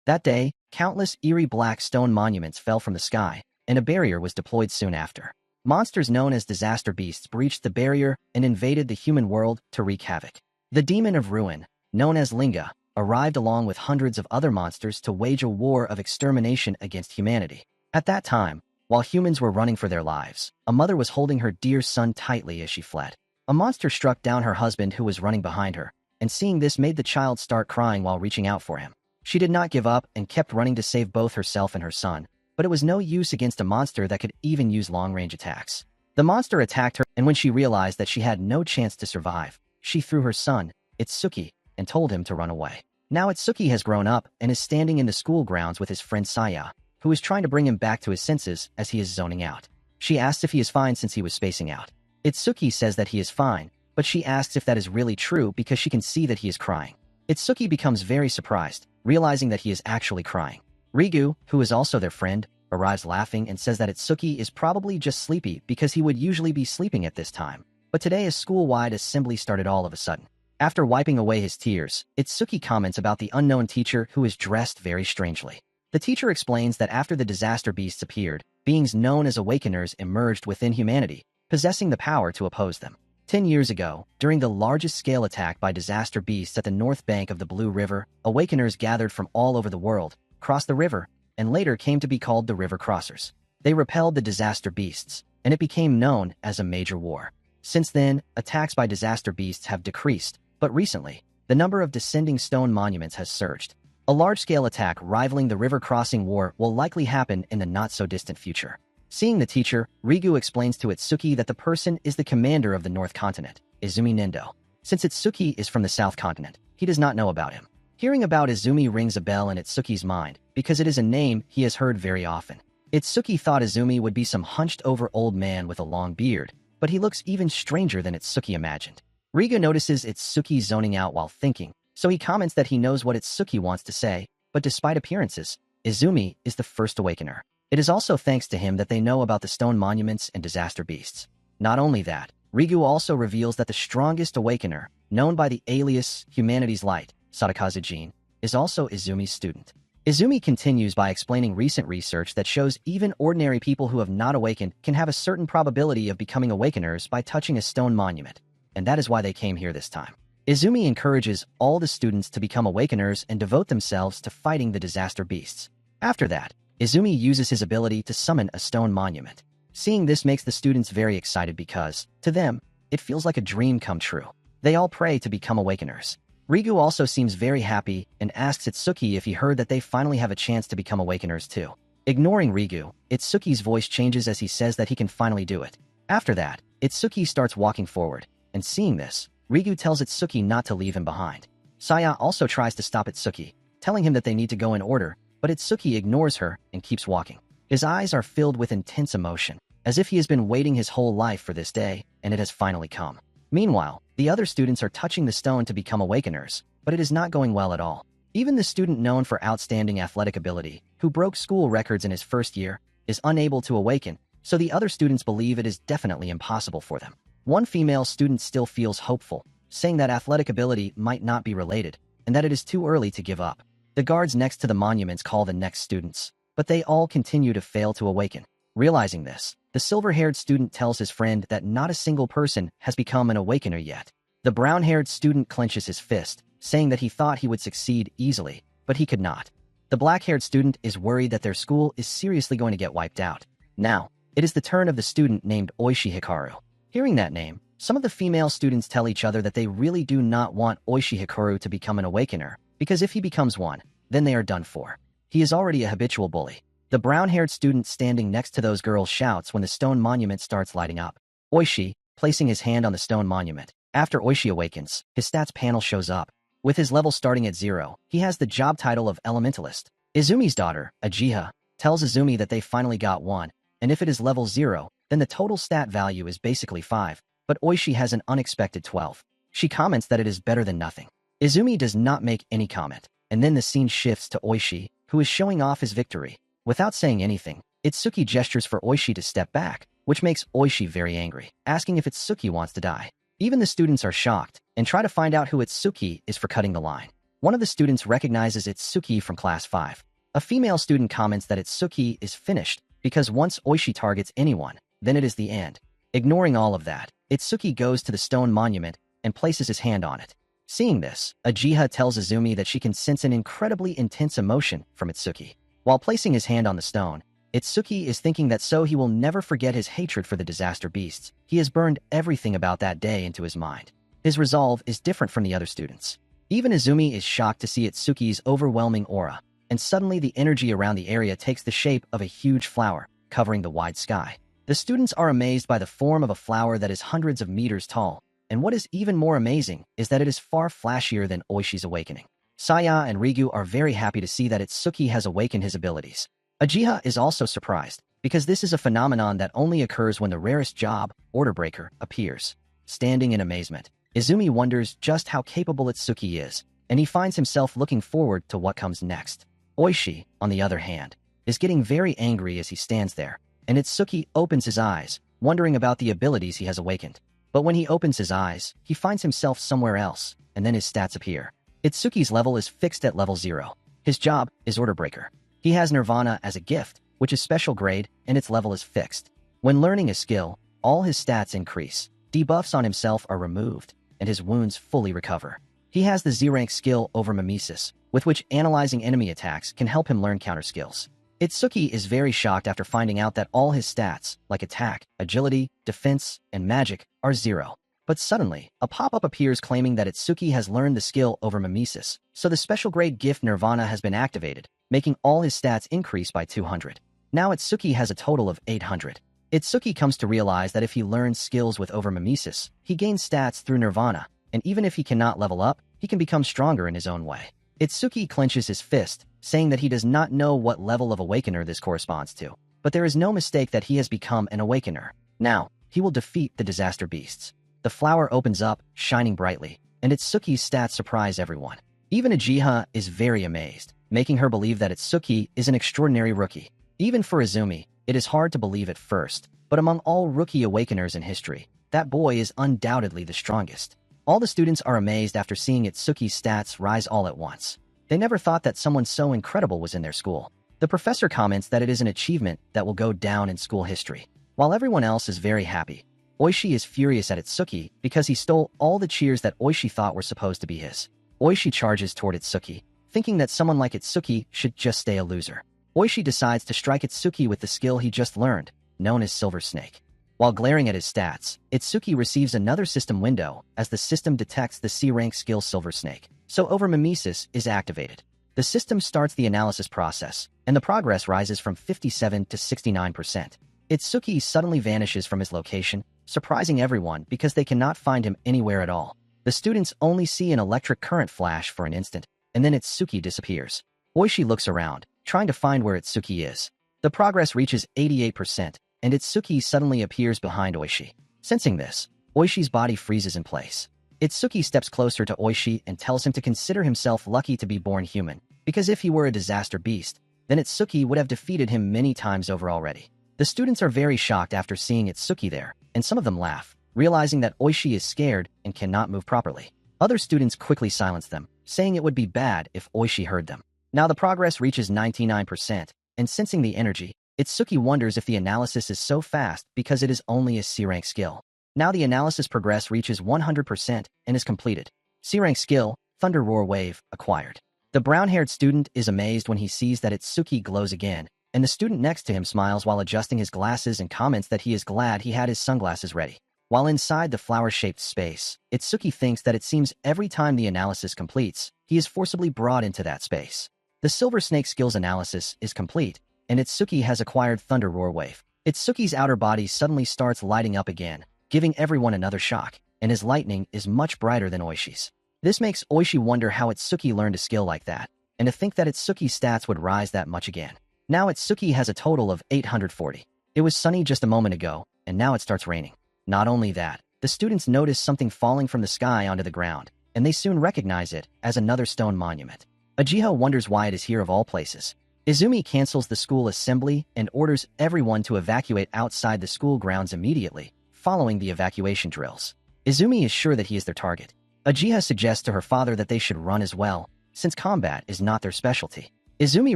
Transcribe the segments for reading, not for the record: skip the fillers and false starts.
That day, countless eerie black stone monuments fell from the sky, and a barrier was deployed soon after. Monsters known as disaster beasts breached the barrier and invaded the human world to wreak havoc. The demon of ruin, known as Linga, arrived along with hundreds of other monsters to wage a war of extermination against humanity. At that time, while humans were running for their lives, a mother was holding her dear son tightly as she fled. A monster struck down her husband who was running behind her, and seeing this made the child start crying while reaching out for him. She did not give up and kept running to save both herself and her son, but it was no use against a monster that could even use long-range attacks. The monster attacked her, and when she realized that she had no chance to survive, she threw her son, Itsuki, and told him to run away. Now Itsuki has grown up and is standing in the school grounds with his friend Saya, who is trying to bring him back to his senses as he is zoning out. She asks if he is fine since he was spacing out. Itsuki says that he is fine, but she asks if that is really true because she can see that he is crying. Itsuki becomes very surprised, realizing that he is actually crying. Rigu, who is also their friend, arrives laughing and says that Itsuki is probably just sleepy because he would usually be sleeping at this time. But today a school-wide assembly started all of a sudden. After wiping away his tears, Itsuki comments about the unknown teacher who is dressed very strangely. The teacher explains that after the disaster beasts appeared, beings known as awakeners emerged within humanity, possessing the power to oppose them. 10 years ago, during the largest-scale attack by disaster beasts at the north bank of the Blue River, awakeners gathered from all over the world, crossed the river, and later came to be called the River Crossers. They repelled the disaster beasts, and it became known as a major war. Since then, attacks by disaster beasts have decreased, but recently, the number of descending stone monuments has surged. A large-scale attack rivaling the river crossing war will likely happen in the not-so-distant future. Seeing the teacher, Rigu explains to Itsuki that the person is the commander of the North Continent, Izumi Nendo. Since Itsuki is from the South Continent, he does not know about him. Hearing about Izumi rings a bell in Itsuki's mind, because it is a name he has heard very often. Itsuki thought Izumi would be some hunched-over old man with a long beard, but he looks even stranger than Itsuki imagined. Rigu notices Itsuki zoning out while thinking, so he comments that he knows what Itsuki wants to say, but despite appearances, Izumi is the first awakener. It is also thanks to him that they know about the stone monuments and disaster beasts. Not only that, Rigu also reveals that the strongest awakener, known by the alias Humanity's Light, Sadakazu Jin, is also Izumi's student. Izumi continues by explaining recent research that shows even ordinary people who have not awakened can have a certain probability of becoming awakeners by touching a stone monument, and that is why they came here this time. Izumi encourages all the students to become awakeners and devote themselves to fighting the disaster beasts. After that, Izumi uses his ability to summon a stone monument. Seeing this makes the students very excited because, to them, it feels like a dream come true. They all pray to become awakeners. Rigu also seems very happy and asks Itsuki if he heard that they finally have a chance to become awakeners too. Ignoring Rigu, Itsuki's voice changes as he says that he can finally do it. After that, Itsuki starts walking forward, and seeing this, Rigu tells Itsuki not to leave him behind. Saya also tries to stop Itsuki, telling him that they need to go in order, but Itsuki ignores her and keeps walking. His eyes are filled with intense emotion, as if he has been waiting his whole life for this day, and it has finally come. Meanwhile, the other students are touching the stone to become awakeners, but it is not going well at all. Even the student known for outstanding athletic ability, who broke school records in his first year, is unable to awaken, so the other students believe it is definitely impossible for them. One female student still feels hopeful, saying that athletic ability might not be related, and that it is too early to give up. The guards next to the monuments call the next students, but they all continue to fail to awaken. Realizing this, the silver-haired student tells his friend that not a single person has become an awakener yet. The brown-haired student clenches his fist, saying that he thought he would succeed easily, but he could not. The black-haired student is worried that their school is seriously going to get wiped out. Now, it is the turn of the student named Oishi Hikaru. Hearing that name, some of the female students tell each other that they really do not want Oishi Hikaru to become an awakener, because if he becomes one, then they are done for. He is already a habitual bully. The brown-haired student standing next to those girls shouts when the stone monument starts lighting up. Oishi, placing his hand on the stone monument. After Oishi awakens, his stats panel shows up. With his level starting at 0, he has the job title of Elementalist. Izumi's daughter, Ajiha, tells Izumi that they finally got one, and if it is level 0, then the total stat value is basically 5, but Oishi has an unexpected 12. She comments that it is better than nothing. Izumi does not make any comment, and then the scene shifts to Oishi, who is showing off his victory. Without saying anything, Itsuki gestures for Oishi to step back, which makes Oishi very angry, asking if Itsuki wants to die. Even the students are shocked, and try to find out who Itsuki is for cutting the line. One of the students recognizes Itsuki from class 5. A female student comments that Itsuki is finished because once Oishi targets anyone, then it is the end. Ignoring all of that, Itsuki goes to the stone monument and places his hand on it. Seeing this, Uchiha tells Izumi that she can sense an incredibly intense emotion from Itsuki. While placing his hand on the stone, Itsuki is thinking that so he will never forget his hatred for the disaster beasts. He has burned everything about that day into his mind. His resolve is different from the other students. Even Izumi is shocked to see Itsuki's overwhelming aura, and suddenly the energy around the area takes the shape of a huge flower, covering the wide sky. The students are amazed by the form of a flower that is hundreds of meters tall, and what is even more amazing is that it is far flashier than Oishi's awakening. Saya and Rigu are very happy to see that Itsuki has awakened his abilities. Uchiha is also surprised, because this is a phenomenon that only occurs when the rarest job, Order Breaker, appears. Standing in amazement, Izumi wonders just how capable Itsuki is, and he finds himself looking forward to what comes next. Oishi, on the other hand, is getting very angry as he stands there, and Itsuki opens his eyes, wondering about the abilities he has awakened. But when he opens his eyes, he finds himself somewhere else, and then his stats appear. Itsuki's level is fixed at level 0. His job is Order Breaker. He has Nirvana as a gift, which is special grade, and its level is fixed. When learning a skill, all his stats increase, debuffs on himself are removed, and his wounds fully recover. He has the Z-rank skill over Mimesis, with which analyzing enemy attacks can help him learn counter skills. Itsuki is very shocked after finding out that all his stats, like attack, agility, defense, and magic, are 0. But suddenly, a pop-up appears claiming that Itsuki has learned the skill over Mimesis, so the special grade gift Nirvana has been activated, making all his stats increase by 200. Now Itsuki has a total of 800. Itsuki comes to realize that if he learns skills with over Mimesis, he gains stats through Nirvana, and even if he cannot level up, he can become stronger in his own way. Itsuki clenches his fist, saying that he does not know what level of Awakener this corresponds to, but there is no mistake that he has become an Awakener. Now, he will defeat the disaster beasts. The flower opens up, shining brightly, and Itsuki's stats surprise everyone. Even Uchiha is very amazed, making her believe that Itsuki is an extraordinary rookie. Even for Izumi, it is hard to believe at first, but among all rookie Awakeners in history, that boy is undoubtedly the strongest. All the students are amazed after seeing Itsuki's stats rise all at once. They never thought that someone so incredible was in their school. The professor comments that it is an achievement that will go down in school history. While everyone else is very happy, Oishi is furious at Itsuki because he stole all the cheers that Oishi thought were supposed to be his. Oishi charges toward Itsuki, thinking that someone like Itsuki should just stay a loser. Oishi decides to strike Itsuki with the skill he just learned, known as Silver Snake. While glaring at his stats, Itsuki receives another system window as the system detects the C-rank skill Silver Snake, so over Mimesis is activated. The system starts the analysis process, and the progress rises from 57 to 69%. Itsuki suddenly vanishes from his location, surprising everyone because they cannot find him anywhere at all. The students only see an electric current flash for an instant, and then Itsuki disappears. Oishi looks around, trying to find where Itsuki is. The progress reaches 88%, and Itsuki suddenly appears behind Oishi. Sensing this, Oishi's body freezes in place. Itsuki steps closer to Oishi and tells him to consider himself lucky to be born human, because if he were a disaster beast, then Itsuki would have defeated him many times over already. The students are very shocked after seeing Itsuki there, and some of them laugh, realizing that Oishi is scared and cannot move properly. Other students quickly silence them, saying it would be bad if Oishi heard them. Now the progress reaches 99%, and sensing the energy, Itsuki wonders if the analysis is so fast because it is only a C-rank skill. Now the analysis progress reaches 100% and is completed. C-rank skill, Thunder Roar Wave, acquired. The brown-haired student is amazed when he sees that Itsuki glows again, and the student next to him smiles while adjusting his glasses and comments that he is glad he had his sunglasses ready. While inside the flower-shaped space, Itsuki thinks that it seems every time the analysis completes, he is forcibly brought into that space. The Silver Snake skills analysis is complete, and Itsuki has acquired Thunder Roar Wave. Itsuki's outer body suddenly starts lighting up again, giving everyone another shock, and his lightning is much brighter than Oishi's. This makes Oishi wonder how Itsuki learned a skill like that, and to think that Itsuki's stats would rise that much again. Now Itsuki has a total of 840. It was sunny just a moment ago, and now it starts raining. Not only that, the students notice something falling from the sky onto the ground, and they soon recognize it as another stone monument. Uchiha wonders why it is here of all places. Izumi cancels the school assembly and orders everyone to evacuate outside the school grounds immediately, following the evacuation drills. Izumi is sure that he is their target. Uchiha suggests to her father that they should run as well, since combat is not their specialty. Izumi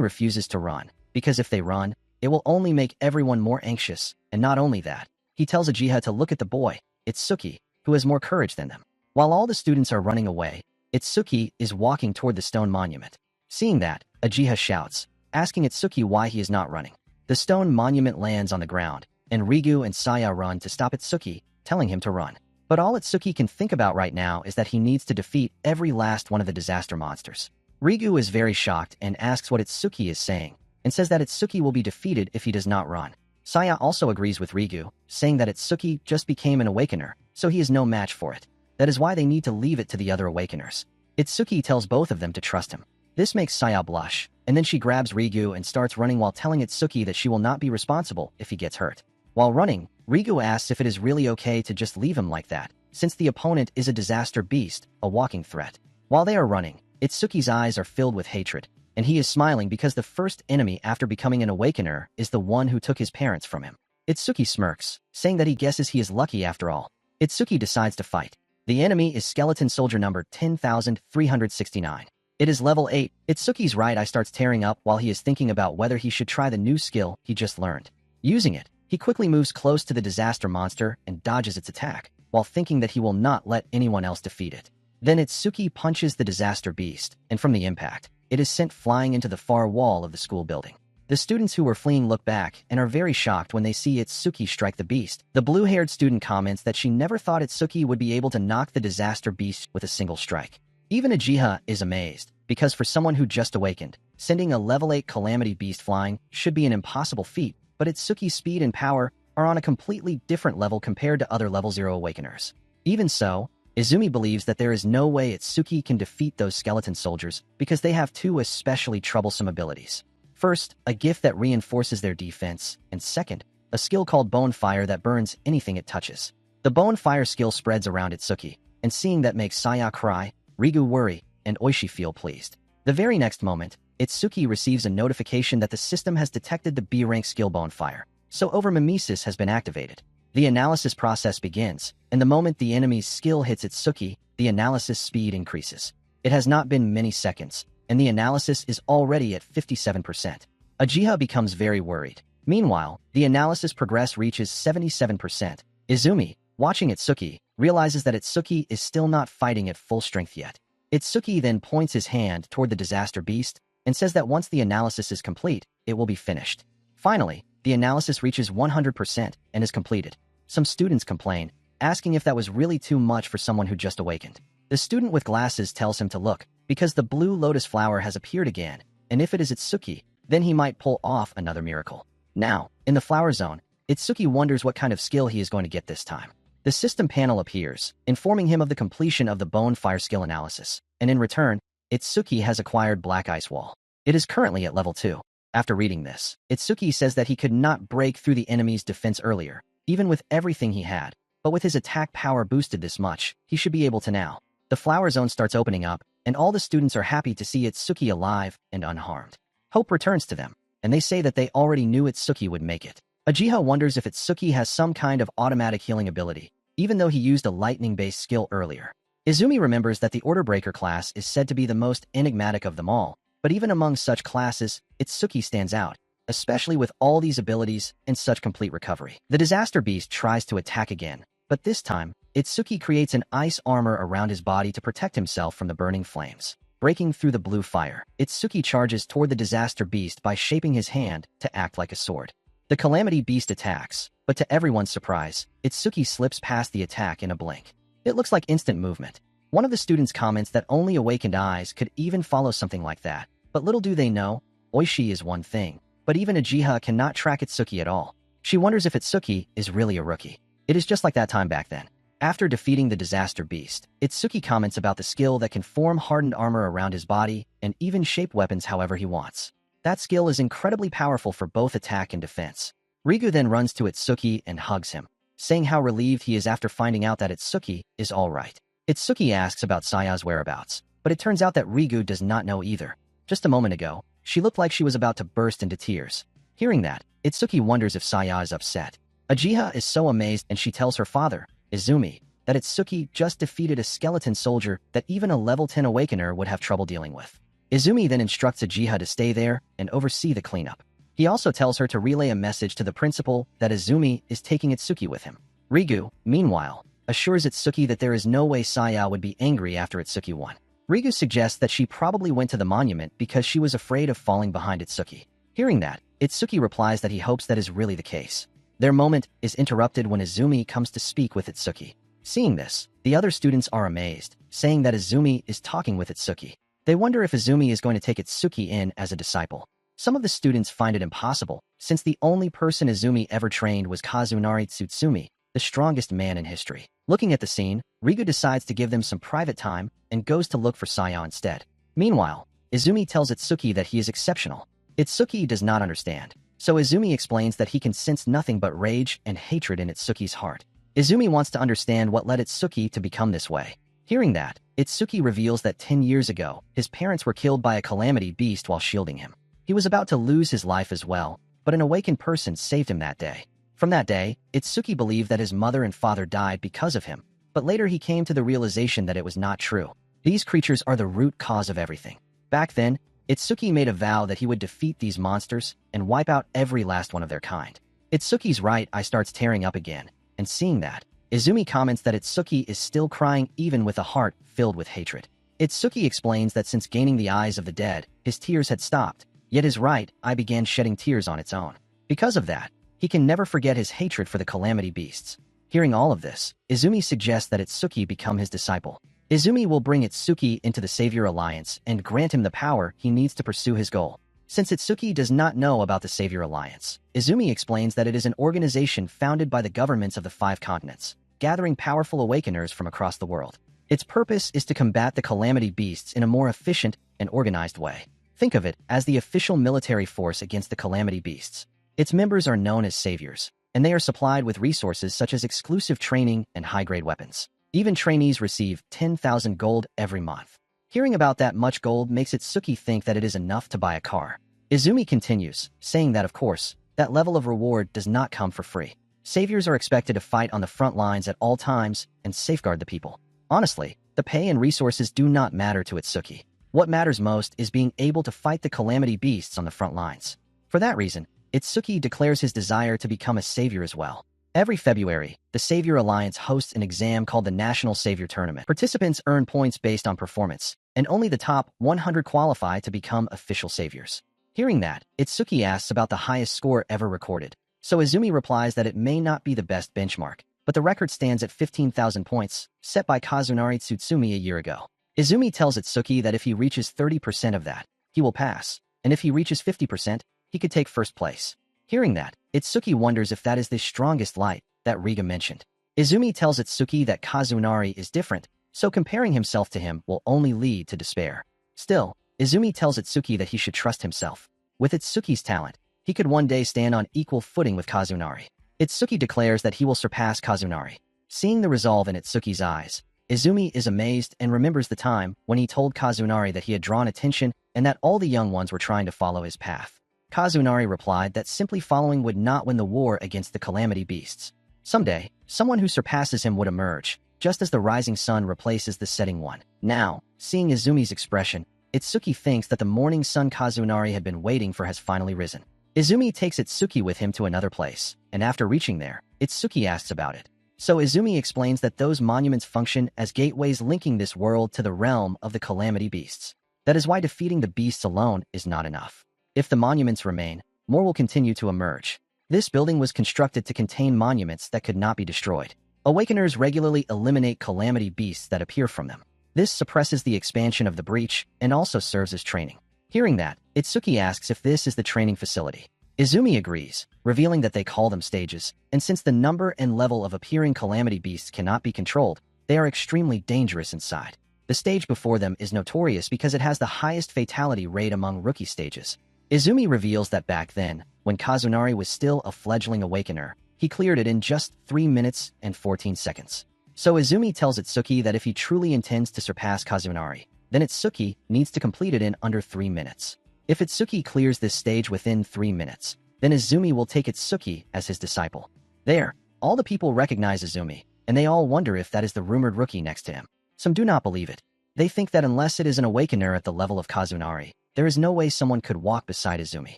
refuses to run, because if they run, it will only make everyone more anxious, and not only that, he tells Uchiha to look at the boy, Itsuki, who has more courage than them. While all the students are running away, Itsuki is walking toward the stone monument. Seeing that, Uchiha shouts, asking Itsuki why he is not running. The stone monument lands on the ground, and Rigu and Saya run to stop Itsuki, telling him to run. But all Itsuki can think about right now is that he needs to defeat every last one of the disaster monsters. Rigu is very shocked and asks what Itsuki is saying, and says that Itsuki will be defeated if he does not run. Saya also agrees with Rigu, saying that Itsuki just became an awakener, so he is no match for it. That is why they need to leave it to the other awakeners. Itsuki tells both of them to trust him. This makes Saya blush, and then she grabs Rigu and starts running while telling Itsuki that she will not be responsible if he gets hurt. While running, Rigu asks if it is really okay to just leave him like that, since the opponent is a disaster beast, a walking threat. While they are running, Itsuki's eyes are filled with hatred, and he is smiling because the first enemy after becoming an awakener is the one who took his parents from him. Itsuki smirks, saying that he guesses he is lucky after all. Itsuki decides to fight. The enemy is skeleton soldier number 10,369. It is level 8. Itsuki's right eye starts tearing up while he is thinking about whether he should try the new skill he just learned. Using it, he quickly moves close to the disaster monster and dodges its attack, while thinking that he will not let anyone else defeat it. Then Itsuki punches the disaster beast, and from the impact, it is sent flying into the far wall of the school building. The students who were fleeing look back and are very shocked when they see Itsuki strike the beast. The blue-haired student comments that she never thought Itsuki would be able to knock the disaster beast with a single strike. Even Uchiha is amazed, because for someone who just awakened, sending a level 8 calamity beast flying should be an impossible feat, but Itsuki's speed and power are on a completely different level compared to other level 0 awakeners. Even so, Izumi believes that there is no way Itsuki can defeat those skeleton soldiers because they have two especially troublesome abilities. First, a gift that reinforces their defense, and second, a skill called Bone Fire that burns anything it touches. The Bone Fire skill spreads around Itsuki, and seeing that makes Saya cry, Rigu worry, and Oishi feel pleased. The very next moment, Itsuki receives a notification that the system has detected the B-rank skill Bone Fire, so over-mimesis has been activated. The analysis process begins, and the moment the enemy's skill hits Itsuki, the analysis speed increases. It has not been many seconds, and the analysis is already at 57%. Uchiha becomes very worried. Meanwhile, the analysis progress reaches 77%. Izumi, watching Itsuki, realizes that Itsuki is still not fighting at full strength yet. Itsuki then points his hand toward the disaster beast and says that once the analysis is complete, it will be finished. Finally, the analysis reaches 100% and is completed. Some students complain, asking if that was really too much for someone who just awakened. The student with glasses tells him to look, because the blue lotus flower has appeared again, and if it is Itsuki, then he might pull off another miracle. Now, in the flower zone, Itsuki wonders what kind of skill he is going to get this time. The system panel appears, informing him of the completion of the Bone Fire skill analysis, and in return, Itsuki has acquired Black Ice Wall. It is currently at level 2. After reading this, Itsuki says that he could not break through the enemy's defense earlier, even with everything he had, but with his attack power boosted this much, he should be able to now. The flower zone starts opening up, and all the students are happy to see Itsuki alive and unharmed. Hope returns to them, and they say that they already knew Itsuki would make it. Uchiha wonders if Itsuki has some kind of automatic healing ability, even though he used a lightning-based skill earlier. Izumi remembers that the Order Breaker class is said to be the most enigmatic of them all, but even among such classes, Itsuki stands out, especially with all these abilities and such complete recovery. The disaster beast tries to attack again, but this time, Itsuki creates an ice armor around his body to protect himself from the burning flames. Breaking through the blue fire, Itsuki charges toward the disaster beast by shaping his hand to act like a sword. The calamity beast attacks, but to everyone's surprise, Itsuki slips past the attack in a blink. It looks like instant movement. One of the students comments that only awakened eyes could even follow something like that, but little do they know, Oishi is one thing, but even Uchiha cannot track Itsuki at all. She wonders if Itsuki is really a rookie. It is just like that time back then. After defeating the disaster beast, Itsuki comments about the skill that can form hardened armor around his body and even shape weapons however he wants. That skill is incredibly powerful for both attack and defense. Rigu then runs to Itsuki and hugs him, saying how relieved he is after finding out that Itsuki is alright. Itsuki asks about Saya's whereabouts, but it turns out that Rigu does not know either. Just a moment ago, she looked like she was about to burst into tears. Hearing that, Itsuki wonders if Saya is upset. Uchiha is so amazed and she tells her father, Izumi, that Itsuki just defeated a skeleton soldier that even a level 10 awakener would have trouble dealing with. Izumi then instructs Ajiha to stay there and oversee the cleanup. He also tells her to relay a message to the principal that Izumi is taking Itsuki with him. Rigu, meanwhile, assures Itsuki that there is no way Sayao would be angry after Itsuki won. Rigu suggests that she probably went to the monument because she was afraid of falling behind Itsuki. Hearing that, Itsuki replies that he hopes that is really the case. Their moment is interrupted when Izumi comes to speak with Itsuki. Seeing this, the other students are amazed, saying that Izumi is talking with Itsuki. They wonder if Izumi is going to take Itsuki in as a disciple. Some of the students find it impossible, since the only person Izumi ever trained was Kazunari Tsutsumi, the strongest man in history. Looking at the scene, Rigu decides to give them some private time and goes to look for Sayao instead. Meanwhile, Izumi tells Itsuki that he is exceptional. Itsuki does not understand, so Izumi explains that he can sense nothing but rage and hatred in Itsuki's heart. Izumi wants to understand what led Itsuki to become this way. Hearing that, Itsuki reveals that 10 years ago, his parents were killed by a calamity beast while shielding him. He was about to lose his life as well, but an awakened person saved him that day. From that day, Itsuki believed that his mother and father died because of him, but later he came to the realization that it was not true. These creatures are the root cause of everything. Back then, Itsuki made a vow that he would defeat these monsters and wipe out every last one of their kind. Itsuki's right eye starts tearing up again, and seeing that, Izumi comments that Itsuki is still crying even with a heart filled with hatred. Itsuki explains that since gaining the eyes of the dead, his tears had stopped, yet his right eye began shedding tears on its own. Because of that, he can never forget his hatred for the calamity beasts. Hearing all of this, Izumi suggests that Itsuki become his disciple. Izumi will bring Itsuki into the Savior Alliance and grant him the power he needs to pursue his goal. Since Itsuki does not know about the Savior Alliance, Izumi explains that it is an organization founded by the governments of the 5 continents, gathering powerful awakeners from across the world. Its purpose is to combat the calamity beasts in a more efficient and organized way. Think of it as the official military force against the calamity beasts. Its members are known as saviors, and they are supplied with resources such as exclusive training and high-grade weapons. Even trainees receive 10,000 gold every month. Hearing about that much gold makes Itsuki think that it is enough to buy a car. Izumi continues, saying that of course, that level of reward does not come for free. Saviors are expected to fight on the front lines at all times and safeguard the people. Honestly, the pay and resources do not matter to Itsuki. What matters most is being able to fight the calamity beasts on the front lines. For that reason, Itsuki declares his desire to become a savior as well. Every February, the Savior Alliance hosts an exam called the National Savior Tournament. Participants earn points based on performance, and only the top 100 qualify to become official saviors. Hearing that, Itsuki asks about the highest score ever recorded. So Izumi replies that it may not be the best benchmark, but the record stands at 15,000 points, set by Kazunari Tsutsumi a year ago. Izumi tells Itsuki that if he reaches 30% of that, he will pass, and if he reaches 50%, he could take first place. Hearing that, Itsuki wonders if that is the strongest light that Riga mentioned. Izumi tells Itsuki that Kazunari is different, so comparing himself to him will only lead to despair. Still, Izumi tells Itsuki that he should trust himself. With Itsuki's talent, he could one day stand on equal footing with Kazunari. Itsuki declares that he will surpass Kazunari. Seeing the resolve in Itsuki's eyes, Izumi is amazed and remembers the time when he told Kazunari that he had drawn attention and that all the young ones were trying to follow his path. Kazunari replied that simply following would not win the war against the calamity beasts. Someday, someone who surpasses him would emerge, just as the rising sun replaces the setting one. Now, seeing Izumi's expression, Itsuki thinks that the morning sun Kazunari had been waiting for has finally risen. Izumi takes Itsuki with him to another place, and after reaching there, Itsuki asks about it. So Izumi explains that those monuments function as gateways linking this world to the realm of the calamity beasts. That is why defeating the beasts alone is not enough. If the monuments remain, more will continue to emerge. This building was constructed to contain monuments that could not be destroyed. Awakeners regularly eliminate calamity beasts that appear from them. This suppresses the expansion of the breach and also serves as training. Hearing that, Itsuki asks if this is the training facility. Izumi agrees, revealing that they call them stages, and since the number and level of appearing calamity beasts cannot be controlled, they are extremely dangerous inside. The stage before them is notorious because it has the highest fatality rate among rookie stages. Izumi reveals that back then, when Kazunari was still a fledgling awakener, he cleared it in just 3 minutes and 14 seconds. So Izumi tells Itsuki that if he truly intends to surpass Kazunari, then Itsuki needs to complete it in under 3 minutes. If Itsuki clears this stage within 3 minutes, then Izumi will take Itsuki as his disciple. There, all the people recognize Izumi, and they all wonder if that is the rumored rookie next to him. Some do not believe it. They think that unless it is an awakener at the level of Kazunari, there is no way someone could walk beside Izumi.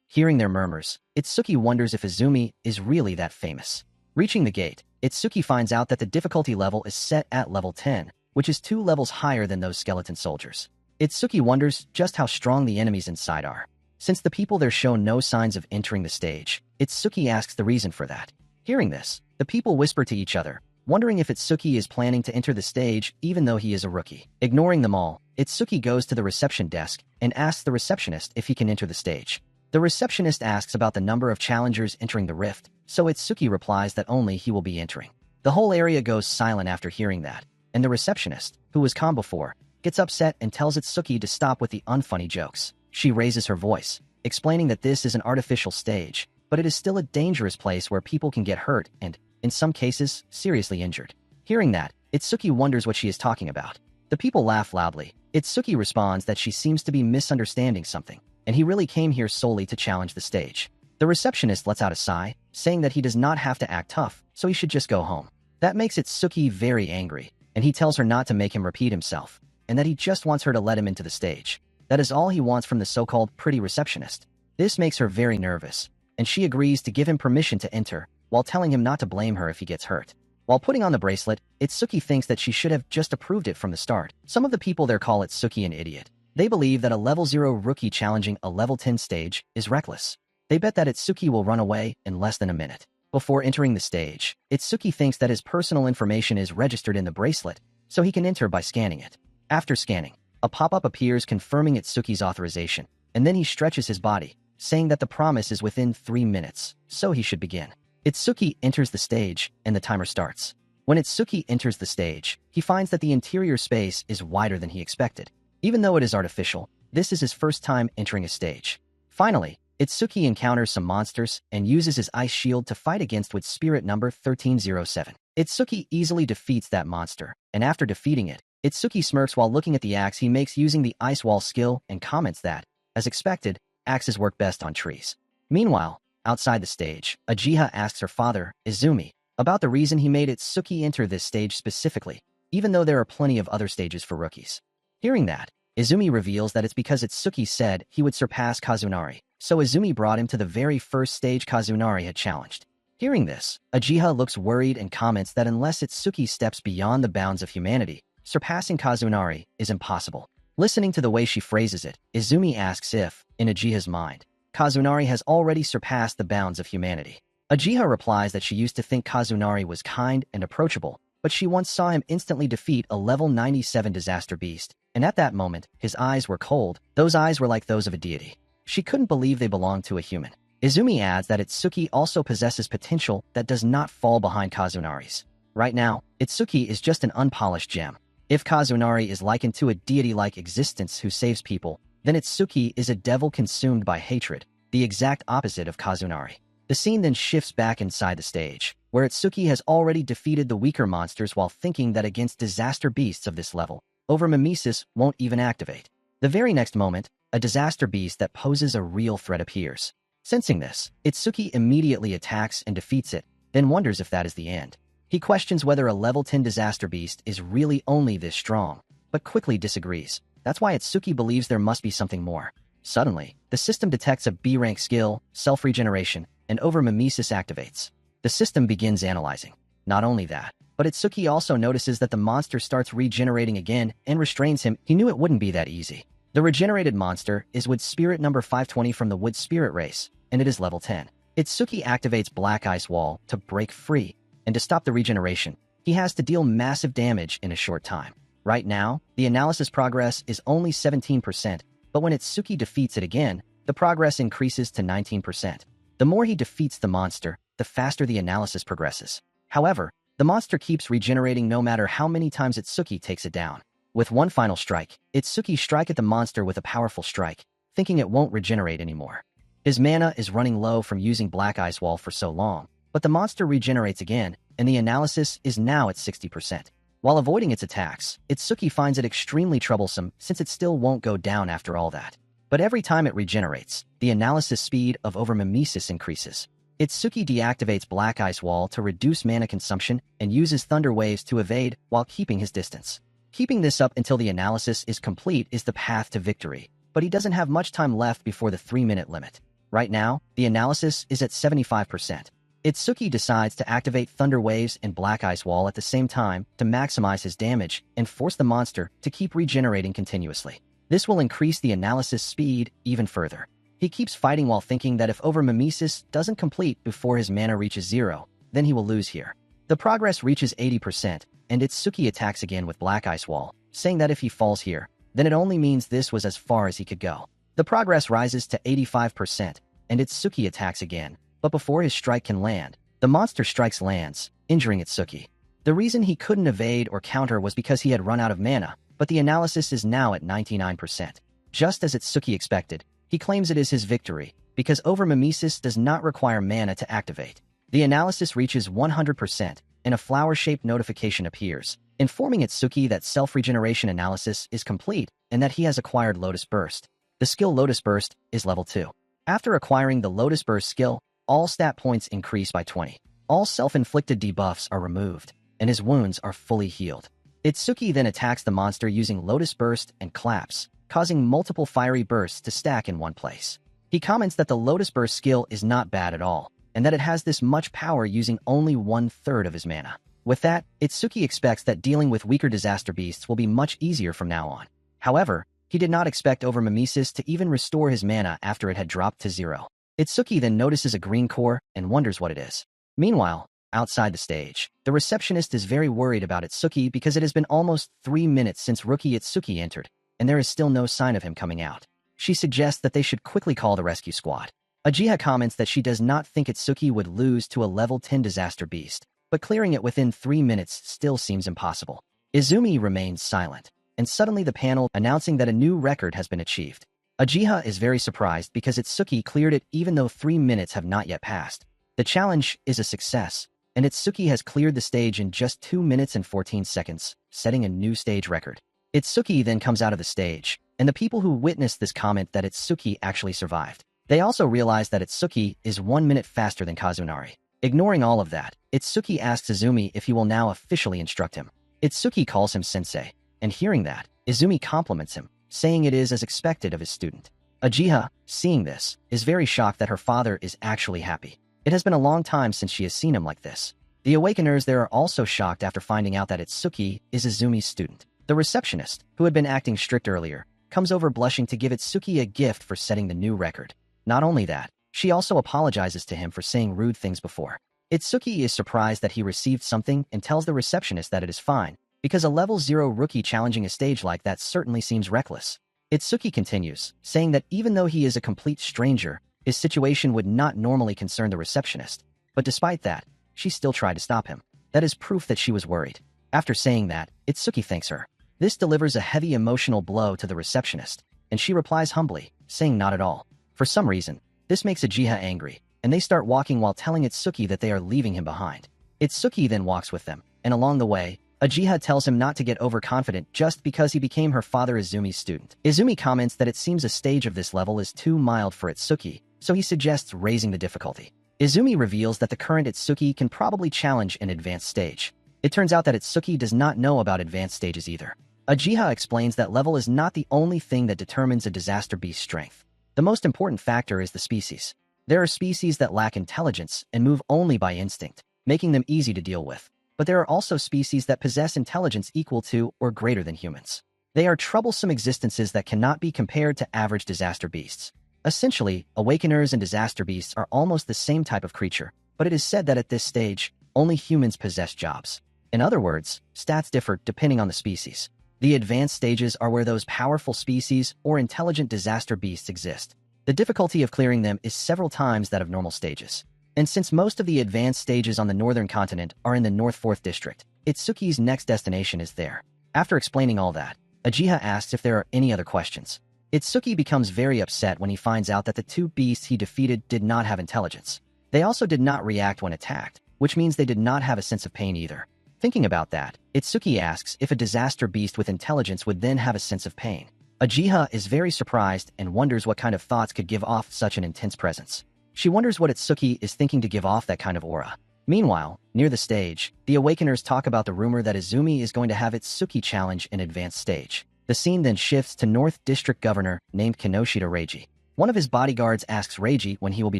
Hearing their murmurs, Itsuki wonders if Izumi is really that famous. Reaching the gate, Itsuki finds out that the difficulty level is set at level 10, which is 2 levels higher than those skeleton soldiers. Itsuki wonders just how strong the enemies inside are. Since the people there show no signs of entering the stage, Itsuki asks the reason for that. Hearing this, the people whisper to each other, wondering if Itsuki is planning to enter the stage even though he is a rookie. Ignoring them all, Itsuki goes to the reception desk and asks the receptionist if he can enter the stage. The receptionist asks about the number of challengers entering the rift, so Itsuki replies that only he will be entering. The whole area goes silent after hearing that, and the receptionist, who was calm before, gets upset and tells Itsuki to stop with the unfunny jokes. She raises her voice, explaining that this is an artificial stage, but it is still a dangerous place where people can get hurt and, in some cases, seriously injured. Hearing that, Itsuki wonders what she is talking about. The people laugh loudly. Itsuki responds that she seems to be misunderstanding something, and he really came here solely to challenge the stage. The receptionist lets out a sigh, saying that he does not have to act tough, so he should just go home. That makes Itsuki very angry, and he tells her not to make him repeat himself, and that he just wants her to let him into the stage. That is all he wants from the so-called pretty receptionist. This makes her very nervous, and she agrees to give him permission to enter, while telling him not to blame her if he gets hurt. While putting on the bracelet, Itsuki thinks that she should have just approved it from the start. Some of the people there call Itsuki an idiot. They believe that a level 0 rookie challenging a level 10 stage is reckless. They bet that Itsuki will run away in less than a minute. Before entering the stage, Itsuki thinks that his personal information is registered in the bracelet, so he can enter by scanning it. After scanning, a pop-up appears confirming Itsuki's authorization, and then he stretches his body, saying that the promise is within 3 minutes, so he should begin. Itsuki enters the stage, and the timer starts. When Itsuki enters the stage, he finds that the interior space is wider than he expected. Even though it is artificial, this is his first time entering a stage. Finally, Itsuki encounters some monsters and uses his ice shield to fight against with spirit number 1307. Itsuki easily defeats that monster, and after defeating it, Itsuki smirks while looking at the axe he makes using the ice wall skill and comments that, as expected, axes work best on trees. Meanwhile, outside the stage, Ajiha asks her father, Izumi, about the reason he made Itsuki enter this stage specifically, even though there are plenty of other stages for rookies. Hearing that, Izumi reveals that it's because Itsuki said he would surpass Kazunari, so Izumi brought him to the very first stage Kazunari had challenged. Hearing this, Ajiha looks worried and comments that unless Itsuki steps beyond the bounds of humanity, surpassing Kazunari is impossible. Listening to the way she phrases it, Izumi asks if, in Ajiha's mind, Kazunari has already surpassed the bounds of humanity. Ajiha replies that she used to think Kazunari was kind and approachable, but she once saw him instantly defeat a level 97 disaster beast, and at that moment, his eyes were cold. Those eyes were like those of a deity. She couldn't believe they belonged to a human. Izumi adds that Itsuki also possesses potential that does not fall behind Kazunari's. Right now, Itsuki is just an unpolished gem. If Kazunari is likened to a deity-like existence who saves people, then Itsuki is a devil consumed by hatred, the exact opposite of Kazunari. The scene then shifts back inside the stage, where Itsuki has already defeated the weaker monsters while thinking that against disaster beasts of this level, over-mimesis won't even activate. The very next moment, a disaster beast that poses a real threat appears. Sensing this, Itsuki immediately attacks and defeats it, then wonders if that is the end. He questions whether a level 10 disaster beast is really only this strong, but quickly disagrees. That's why Itsuki believes there must be something more. Suddenly, the system detects a B-rank skill, self-regeneration, and over-mimesis activates. The system begins analyzing. Not only that, but Itsuki also notices that the monster starts regenerating again and restrains him. He knew it wouldn't be that easy. The regenerated monster is Wood Spirit number 520 from the Wood Spirit race, and it is level 10. Itsuki activates Black Ice Wall to break free, and to stop the regeneration, he has to deal massive damage in a short time. Right now, the analysis progress is only 17%, but when Itsuki defeats it again, the progress increases to 19%. The more he defeats the monster, the faster the analysis progresses. However, the monster keeps regenerating no matter how many times Itsuki takes it down. With one final strike, Itsuki strikes at the monster with a powerful strike, thinking it won't regenerate anymore. His mana is running low from using Black Ice Wall for so long, but the monster regenerates again, and the analysis is now at 60%. While avoiding its attacks, Itsuki finds it extremely troublesome since it still won't go down after all that. But every time it regenerates, the analysis speed of over-mimesis increases. Itsuki deactivates Black Ice Wall to reduce mana consumption and uses Thunder Waves to evade while keeping his distance. Keeping this up until the analysis is complete is the path to victory, but he doesn't have much time left before the 3-minute limit. Right now, the analysis is at 75%. Itsuki decides to activate Thunder Waves and Black Ice Wall at the same time to maximize his damage and force the monster to keep regenerating continuously. This will increase the analysis speed even further. He keeps fighting while thinking that if Overmimesis doesn't complete before his mana reaches 0, then he will lose here. The progress reaches 80%, and Itsuki attacks again with Black Ice Wall, saying that if he falls here, then it only means this was as far as he could go. The progress rises to 85%, and Itsuki attacks again, but before his strike can land, the monster strikes lands, injuring Itsuki. The reason he couldn't evade or counter was because he had run out of mana, but the analysis is now at 99%. Just as Itsuki expected, he claims it is his victory, because Overmimesis does not require mana to activate. The analysis reaches 100%, and a flower-shaped notification appears, informing Itsuki that self-regeneration analysis is complete and that he has acquired Lotus Burst. The skill Lotus Burst is level 2. After acquiring the Lotus Burst skill, all stat points increase by 20. All self-inflicted debuffs are removed, and his wounds are fully healed. Itsuki then attacks the monster using Lotus Burst and Collapse, causing multiple fiery bursts to stack in one place. He comments that the Lotus Burst skill is not bad at all, and that it has this much power using only 1/3 of his mana. With that, Itsuki expects that dealing with weaker disaster beasts will be much easier from now on. However, he did not expect Overmimesis to even restore his mana after it had dropped to 0. Itsuki then notices a green core and wonders what it is. Meanwhile, outside the stage, the receptionist is very worried about Itsuki because it has been almost 3 minutes since rookie Itsuki entered, and there is still no sign of him coming out. She suggests that they should quickly call the rescue squad. Ajiha comments that she does not think Itsuki would lose to a level 10 disaster beast, but clearing it within 3 minutes still seems impossible. Izumi remains silent, and suddenly the panel announcing that a new record has been achieved. Ajiha is very surprised because Itsuki cleared it even though 3 minutes have not yet passed. The challenge is a success, and Itsuki has cleared the stage in just 2 minutes and 14 seconds, setting a new stage record. Itsuki then comes out of the stage, and the people who witnessed this comment that Itsuki actually survived. They also realize that Itsuki is 1 minute faster than Kazunari. Ignoring all of that, Itsuki asks Izumi if he will now officially instruct him. Itsuki calls him sensei, and hearing that, Izumi compliments him, saying it is as expected of his student. Ajiha, seeing this, is very shocked that her father is actually happy. It has been a long time since she has seen him like this. The Awakeners there are also shocked after finding out that Itsuki is Izumi's student. The receptionist, who had been acting strict earlier, comes over blushing to give Itsuki a gift for setting the new record. Not only that, she also apologizes to him for saying rude things before. Itsuki is surprised that he received something and tells the receptionist that it is fine, because a level 0 rookie challenging a stage like that certainly seems reckless. Itsuki continues, saying that even though he is a complete stranger, his situation would not normally concern the receptionist. But despite that, she still tried to stop him. That is proof that she was worried. After saying that, Itsuki thanks her. This delivers a heavy emotional blow to the receptionist, and she replies humbly, saying not at all. For some reason, this makes Ajiha angry, and they start walking while telling Itsuki that they are leaving him behind. Itsuki then walks with them, and along the way, Ajiha tells him not to get overconfident just because he became her father Izumi's student. Izumi comments that it seems a stage of this level is too mild for Itsuki, so he suggests raising the difficulty. Izumi reveals that the current Itsuki can probably challenge an advanced stage. It turns out that Itsuki does not know about advanced stages either. Ajiha explains that level is not the only thing that determines a disaster beast's strength. The most important factor is the species. There are species that lack intelligence and move only by instinct, making them easy to deal with. But there are also species that possess intelligence equal to or greater than humans. They are troublesome existences that cannot be compared to average disaster beasts. Essentially, Awakeners and disaster beasts are almost the same type of creature, but it is said that at this stage, only humans possess jobs. In other words, stats differ depending on the species. The advanced stages are where those powerful species or intelligent disaster beasts exist. The difficulty of clearing them is several times that of normal stages. And since most of the advanced stages on the northern continent are in the North 4th District, Itsuki's next destination is there. After explaining all that, Ajiha asks if there are any other questions. Itsuki becomes very upset when he finds out that the 2 beasts he defeated did not have intelligence. They also did not react when attacked, which means they did not have a sense of pain either. Thinking about that, Itsuki asks if a disaster beast with intelligence would then have a sense of pain. Ajiha is very surprised and wonders what kind of thoughts could give off such an intense presence. She wonders what Itsuki is thinking to give off that kind of aura. Meanwhile, near the stage, the Awakeners talk about the rumor that Izumi is going to have its Tsuki challenge in advanced stage. The scene then shifts to North District Governor named Kinoshita Reiji. One of his bodyguards asks Reiji when he will be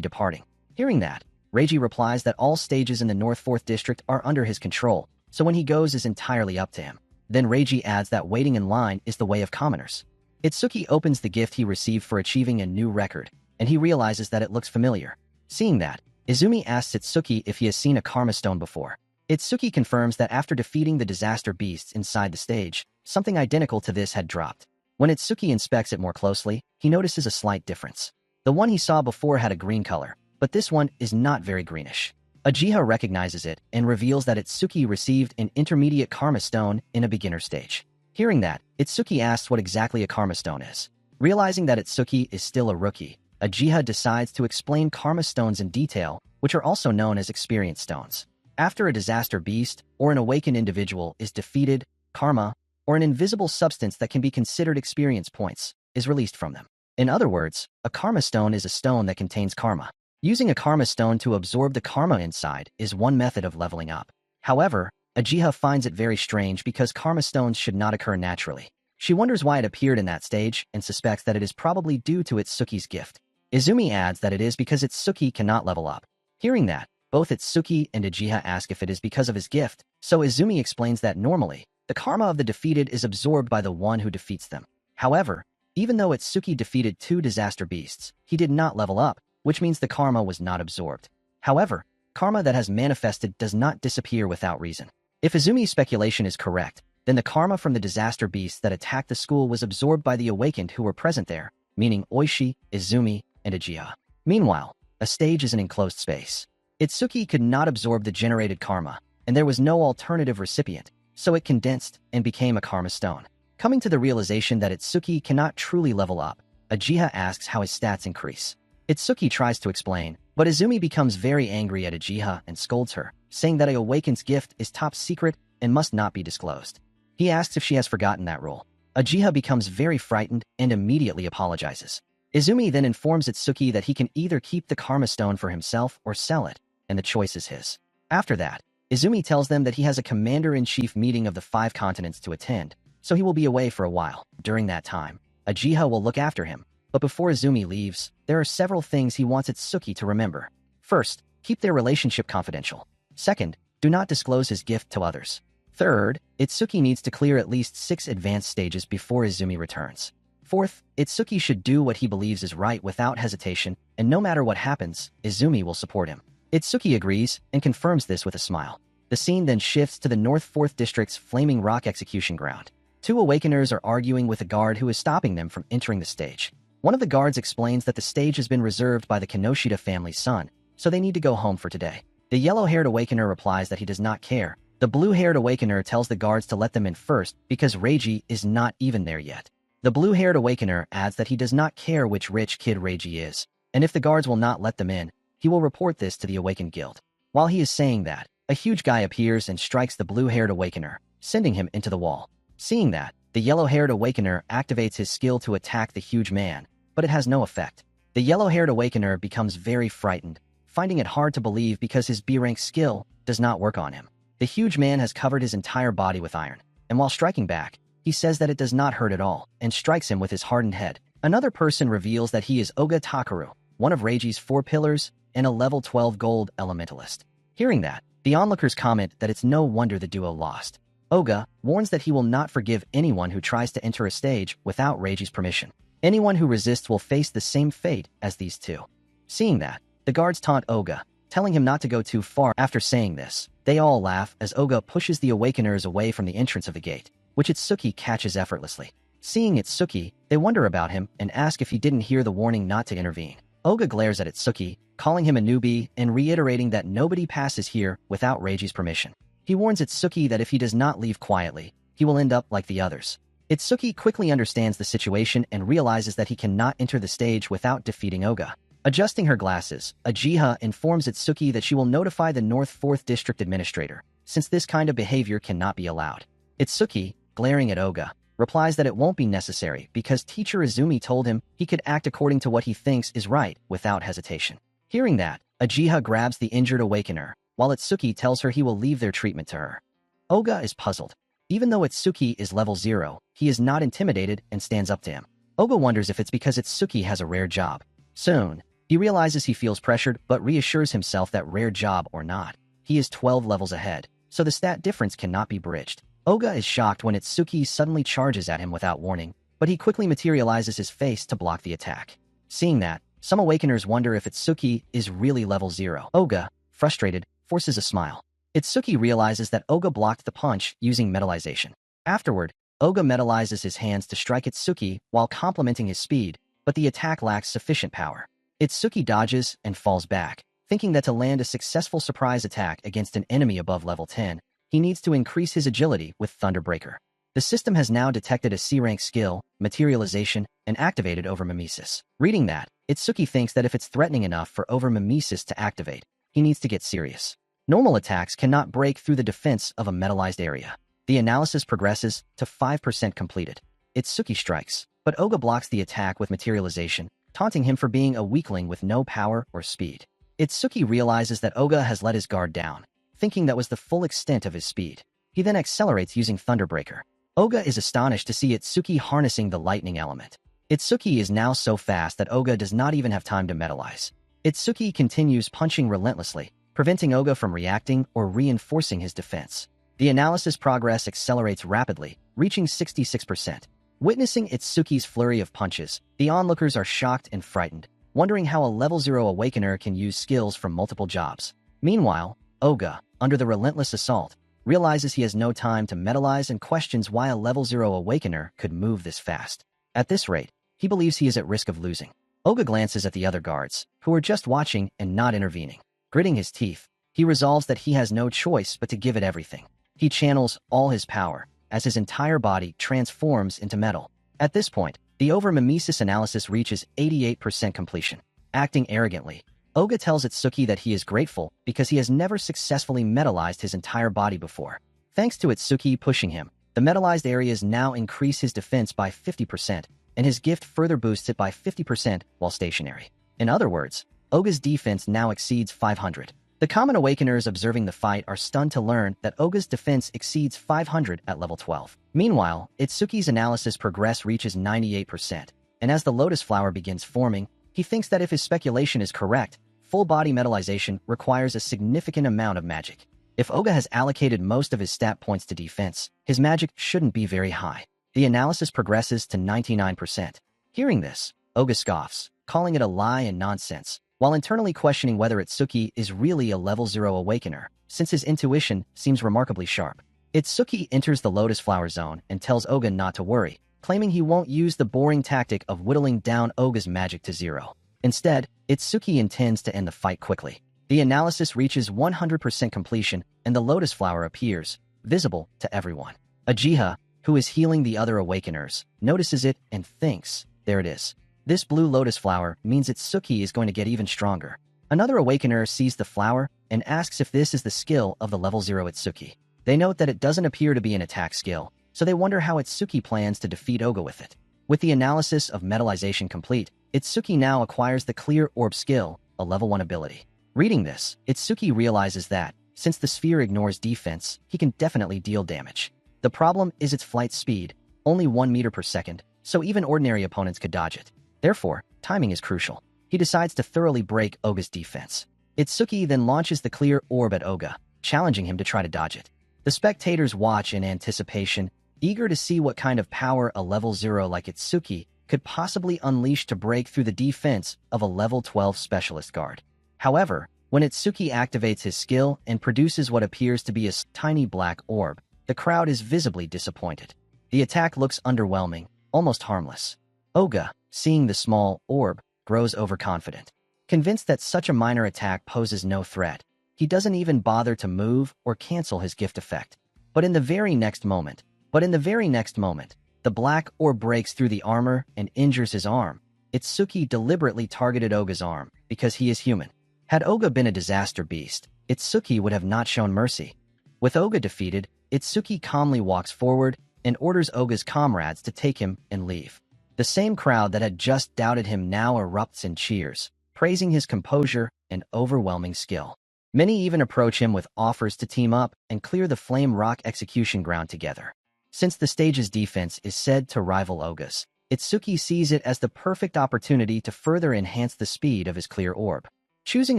departing. Hearing that, Reiji replies that all stages in the North 4th District are under his control, so when he goes is entirely up to him. Then Reiji adds that waiting in line is the way of commoners. Itsuki opens the gift he received for achieving a new record, and he realizes that it looks familiar. Seeing that, Izumi asks Itsuki if he has seen a Karma Stone before. Itsuki confirms that after defeating the disaster beasts inside the stage, something identical to this had dropped. When Itsuki inspects it more closely, he notices a slight difference. The one he saw before had a green color, but this one is not very greenish. Uchiha recognizes it and reveals that Itsuki received an intermediate Karma Stone in a beginner stage. Hearing that, Itsuki asks what exactly a Karma Stone is. Realizing that Itsuki is still a rookie, Uchiha decides to explain Karma Stones in detail, which are also known as Experience Stones. After a disaster beast or an awakened individual is defeated, karma, or an invisible substance that can be considered experience points, is released from them. In other words, a Karma Stone is a stone that contains karma. Using a Karma Stone to absorb the karma inside is one method of leveling up. However, Uchiha finds it very strange because Karma Stones should not occur naturally. She wonders why it appeared in that stage and suspects that it is probably due to Itsuki's gift. Izumi adds that it is because Itsuki cannot level up. Hearing that, both Itsuki and Uchiha ask if it is because of his gift, so Izumi explains that normally, the karma of the defeated is absorbed by the one who defeats them. However, even though Itsuki defeated 2 disaster beasts, he did not level up, which means the karma was not absorbed. However, karma that has manifested does not disappear without reason. If Izumi's speculation is correct, then the karma from the disaster beasts that attacked the school was absorbed by the awakened who were present there, meaning Oishi, Izumi, and Uchiha. Meanwhile, a stage is an enclosed space. Itsuki could not absorb the generated karma, and there was no alternative recipient, so it condensed and became a Karma Stone. Coming to the realization that Itsuki cannot truly level up, Uchiha asks how his stats increase. Itsuki tries to explain, but Izumi becomes very angry at Uchiha and scolds her, saying that a Awaken's gift is top secret and must not be disclosed. He asks if she has forgotten that rule. Uchiha becomes very frightened and immediately apologizes. Izumi then informs Itsuki that he can either keep the Karma Stone for himself or sell it, and the choice is his. After that, Izumi tells them that he has a commander-in-chief meeting of the 5 continents to attend, so he will be away for a while. During that time, Uchiha will look after him, but before Izumi leaves, there are several things he wants Itsuki to remember. First, keep their relationship confidential. Second, do not disclose his gift to others. Third, Itsuki needs to clear at least 6 advanced stages before Izumi returns. Fourth, Itsuki should do what he believes is right without hesitation, and no matter what happens, Izumi will support him. Itsuki agrees and confirms this with a smile. The scene then shifts to the North 4th District's Flaming Rock execution ground. 2 Awakeners are arguing with a guard who is stopping them from entering the stage. One of the guards explains that the stage has been reserved by the Kinoshita family's son, so they need to go home for today. The yellow-haired Awakener replies that he does not care. The blue-haired Awakener tells the guards to let them in first because Reiji is not even there yet. The blue-haired Awakener adds that he does not care which rich kid Reiji is, and if the guards will not let them in, he will report this to the Awakened Guild. While he is saying that, a huge guy appears and strikes the blue-haired Awakener, sending him into the wall. Seeing that, the yellow-haired Awakener activates his skill to attack the huge man, but it has no effect. The yellow-haired Awakener becomes very frightened, finding it hard to believe because his B-rank skill does not work on him. The huge man has covered his entire body with iron, and while striking back, he says that it does not hurt at all, and strikes him with his hardened head. Another person reveals that he is Oga Takaru, one of Reiji's 4 pillars, and a level 12 gold elementalist. Hearing that, the onlookers comment that it's no wonder the duo lost. Oga warns that he will not forgive anyone who tries to enter a stage without Reiji's permission. Anyone who resists will face the same fate as these 2. Seeing that, the guards taunt Oga, telling him not to go too far. After saying this, they all laugh as Oga pushes the Awakeners away from the entrance of the gate, which Itsuki catches effortlessly. Seeing Itsuki, they wonder about him and ask if he didn't hear the warning not to intervene. Oga glares at Itsuki, calling him a newbie and reiterating that nobody passes here without Reiji's permission. He warns Itsuki that if he does not leave quietly, he will end up like the others. Itsuki quickly understands the situation and realizes that he cannot enter the stage without defeating Oga. Adjusting her glasses, Uchiha informs Itsuki that she will notify the North 4th District Administrator, since this kind of behavior cannot be allowed. Itsuki, glaring at Oga, replies that it won't be necessary because teacher Izumi told him he could act according to what he thinks is right without hesitation. Hearing that, Uchiha grabs the injured Awakener, while Itsuki tells her he will leave their treatment to her. Oga is puzzled. Even though Itsuki is level 0, he is not intimidated and stands up to him. Oga wonders if it's because Itsuki has a rare job. Soon, he realizes he feels pressured but reassures himself that rare job or not, he is 12 levels ahead, so the stat difference cannot be bridged. Oga is shocked when Itsuki suddenly charges at him without warning, but he quickly materializes his face to block the attack. Seeing that, some Awakeners wonder if Itsuki is really level 0. Oga, frustrated, forces a smile. Itsuki realizes that Oga blocked the punch using metallization. Afterward, Oga metallizes his hands to strike Itsuki while complimenting his speed, but the attack lacks sufficient power. Itsuki dodges and falls back, thinking that to land a successful surprise attack against an enemy above level 10, he needs to increase his agility with Thunderbreaker. The system has now detected a C-rank skill, materialization, and activated over mimesis. Reading that, Itsuki thinks that if it's threatening enough for over mimesis to activate, he needs to get serious. Normal attacks cannot break through the defense of a metallized area. The analysis progresses to 5% completed. Itsuki strikes, but Oga blocks the attack with materialization, taunting him for being a weakling with no power or speed. Itsuki realizes that Oga has let his guard down, thinking that was the full extent of his speed. He then accelerates using Thunderbreaker. Oga is astonished to see Itsuki harnessing the lightning element. Itsuki is now so fast that Oga does not even have time to metallize. Itsuki continues punching relentlessly, preventing Oga from reacting or reinforcing his defense. The analysis progress accelerates rapidly, reaching 66%. Witnessing Itsuki's flurry of punches, the onlookers are shocked and frightened, wondering how a level 0 Awakener can use skills from multiple jobs. Meanwhile, Oga, under the relentless assault, realizes he has no time to metallize and questions why a level 0 Awakener could move this fast. At this rate, he believes he is at risk of losing. Oga glances at the other guards, who are just watching and not intervening. Gritting his teeth, he resolves that he has no choice but to give it everything. He channels all his power, as his entire body transforms into metal. At this point, the over-mimesis analysis reaches 88% completion. Acting arrogantly, Oga tells Itsuki that he is grateful because he has never successfully metallized his entire body before. Thanks to Itsuki pushing him, the metallized areas now increase his defense by 50%, and his gift further boosts it by 50% while stationary. In other words, Oga's defense now exceeds 500. The common Awakeners observing the fight are stunned to learn that Oga's defense exceeds 500 at level 12. Meanwhile, Itsuki's analysis progress reaches 98%, and as the lotus flower begins forming, he thinks that if his speculation is correct, full-body metallization requires a significant amount of magic. If Oga has allocated most of his stat points to defense, his magic shouldn't be very high. The analysis progresses to 99%. Hearing this, Oga scoffs, calling it a lie and nonsense, while internally questioning whether Itsuki is really a level 0 Awakener, since his intuition seems remarkably sharp. Itsuki enters the Lotus Flower Zone and tells Oga not to worry, claiming he won't use the boring tactic of whittling down Oga's magic to 0. Instead, Itsuki intends to end the fight quickly. The analysis reaches 100% completion, and the Lotus Flower appears, visible to everyone. Ajiha, who is healing the other Awakeners, notices it and thinks, there it is. This blue lotus flower means Itsuki is going to get even stronger. Another Awakener sees the flower and asks if this is the skill of the level 0 Itsuki. They note that it doesn't appear to be an attack skill, so they wonder how Itsuki plans to defeat Oga with it. With the analysis of metallization complete, Itsuki now acquires the Clear Orb skill, a level 1 ability. Reading this, Itsuki realizes that, since the sphere ignores defense, he can definitely deal damage. The problem is its flight speed, only 1 meter per second, so even ordinary opponents could dodge it. Therefore, timing is crucial. He decides to thoroughly break Oga's defense. Itsuki then launches the Clear Orb at Oga, challenging him to try to dodge it. The spectators watch in anticipation, eager to see what kind of power a level 0 like Itsuki could possibly unleash to break through the defense of a level 12 specialist guard. However, when Itsuki activates his skill and produces what appears to be a tiny black orb, the crowd is visibly disappointed. The attack looks underwhelming, almost harmless. Oga, seeing the small orb, grows overconfident. Convinced that such a minor attack poses no threat, he doesn't even bother to move or cancel his gift effect. But in the very next moment, the black orb breaks through the armor and injures his arm. Itsuki deliberately targeted Oga's arm because he is human. Had Oga been a disaster beast, Itsuki would have not shown mercy. With Oga defeated, Itsuki calmly walks forward and orders Oga's comrades to take him and leave. The same crowd that had just doubted him now erupts in cheers, praising his composure and overwhelming skill. Many even approach him with offers to team up and clear the Flame Rock execution ground together. Since the stage's defense is said to rival Oga's, Itsuki sees it as the perfect opportunity to further enhance the speed of his clear orb. Choosing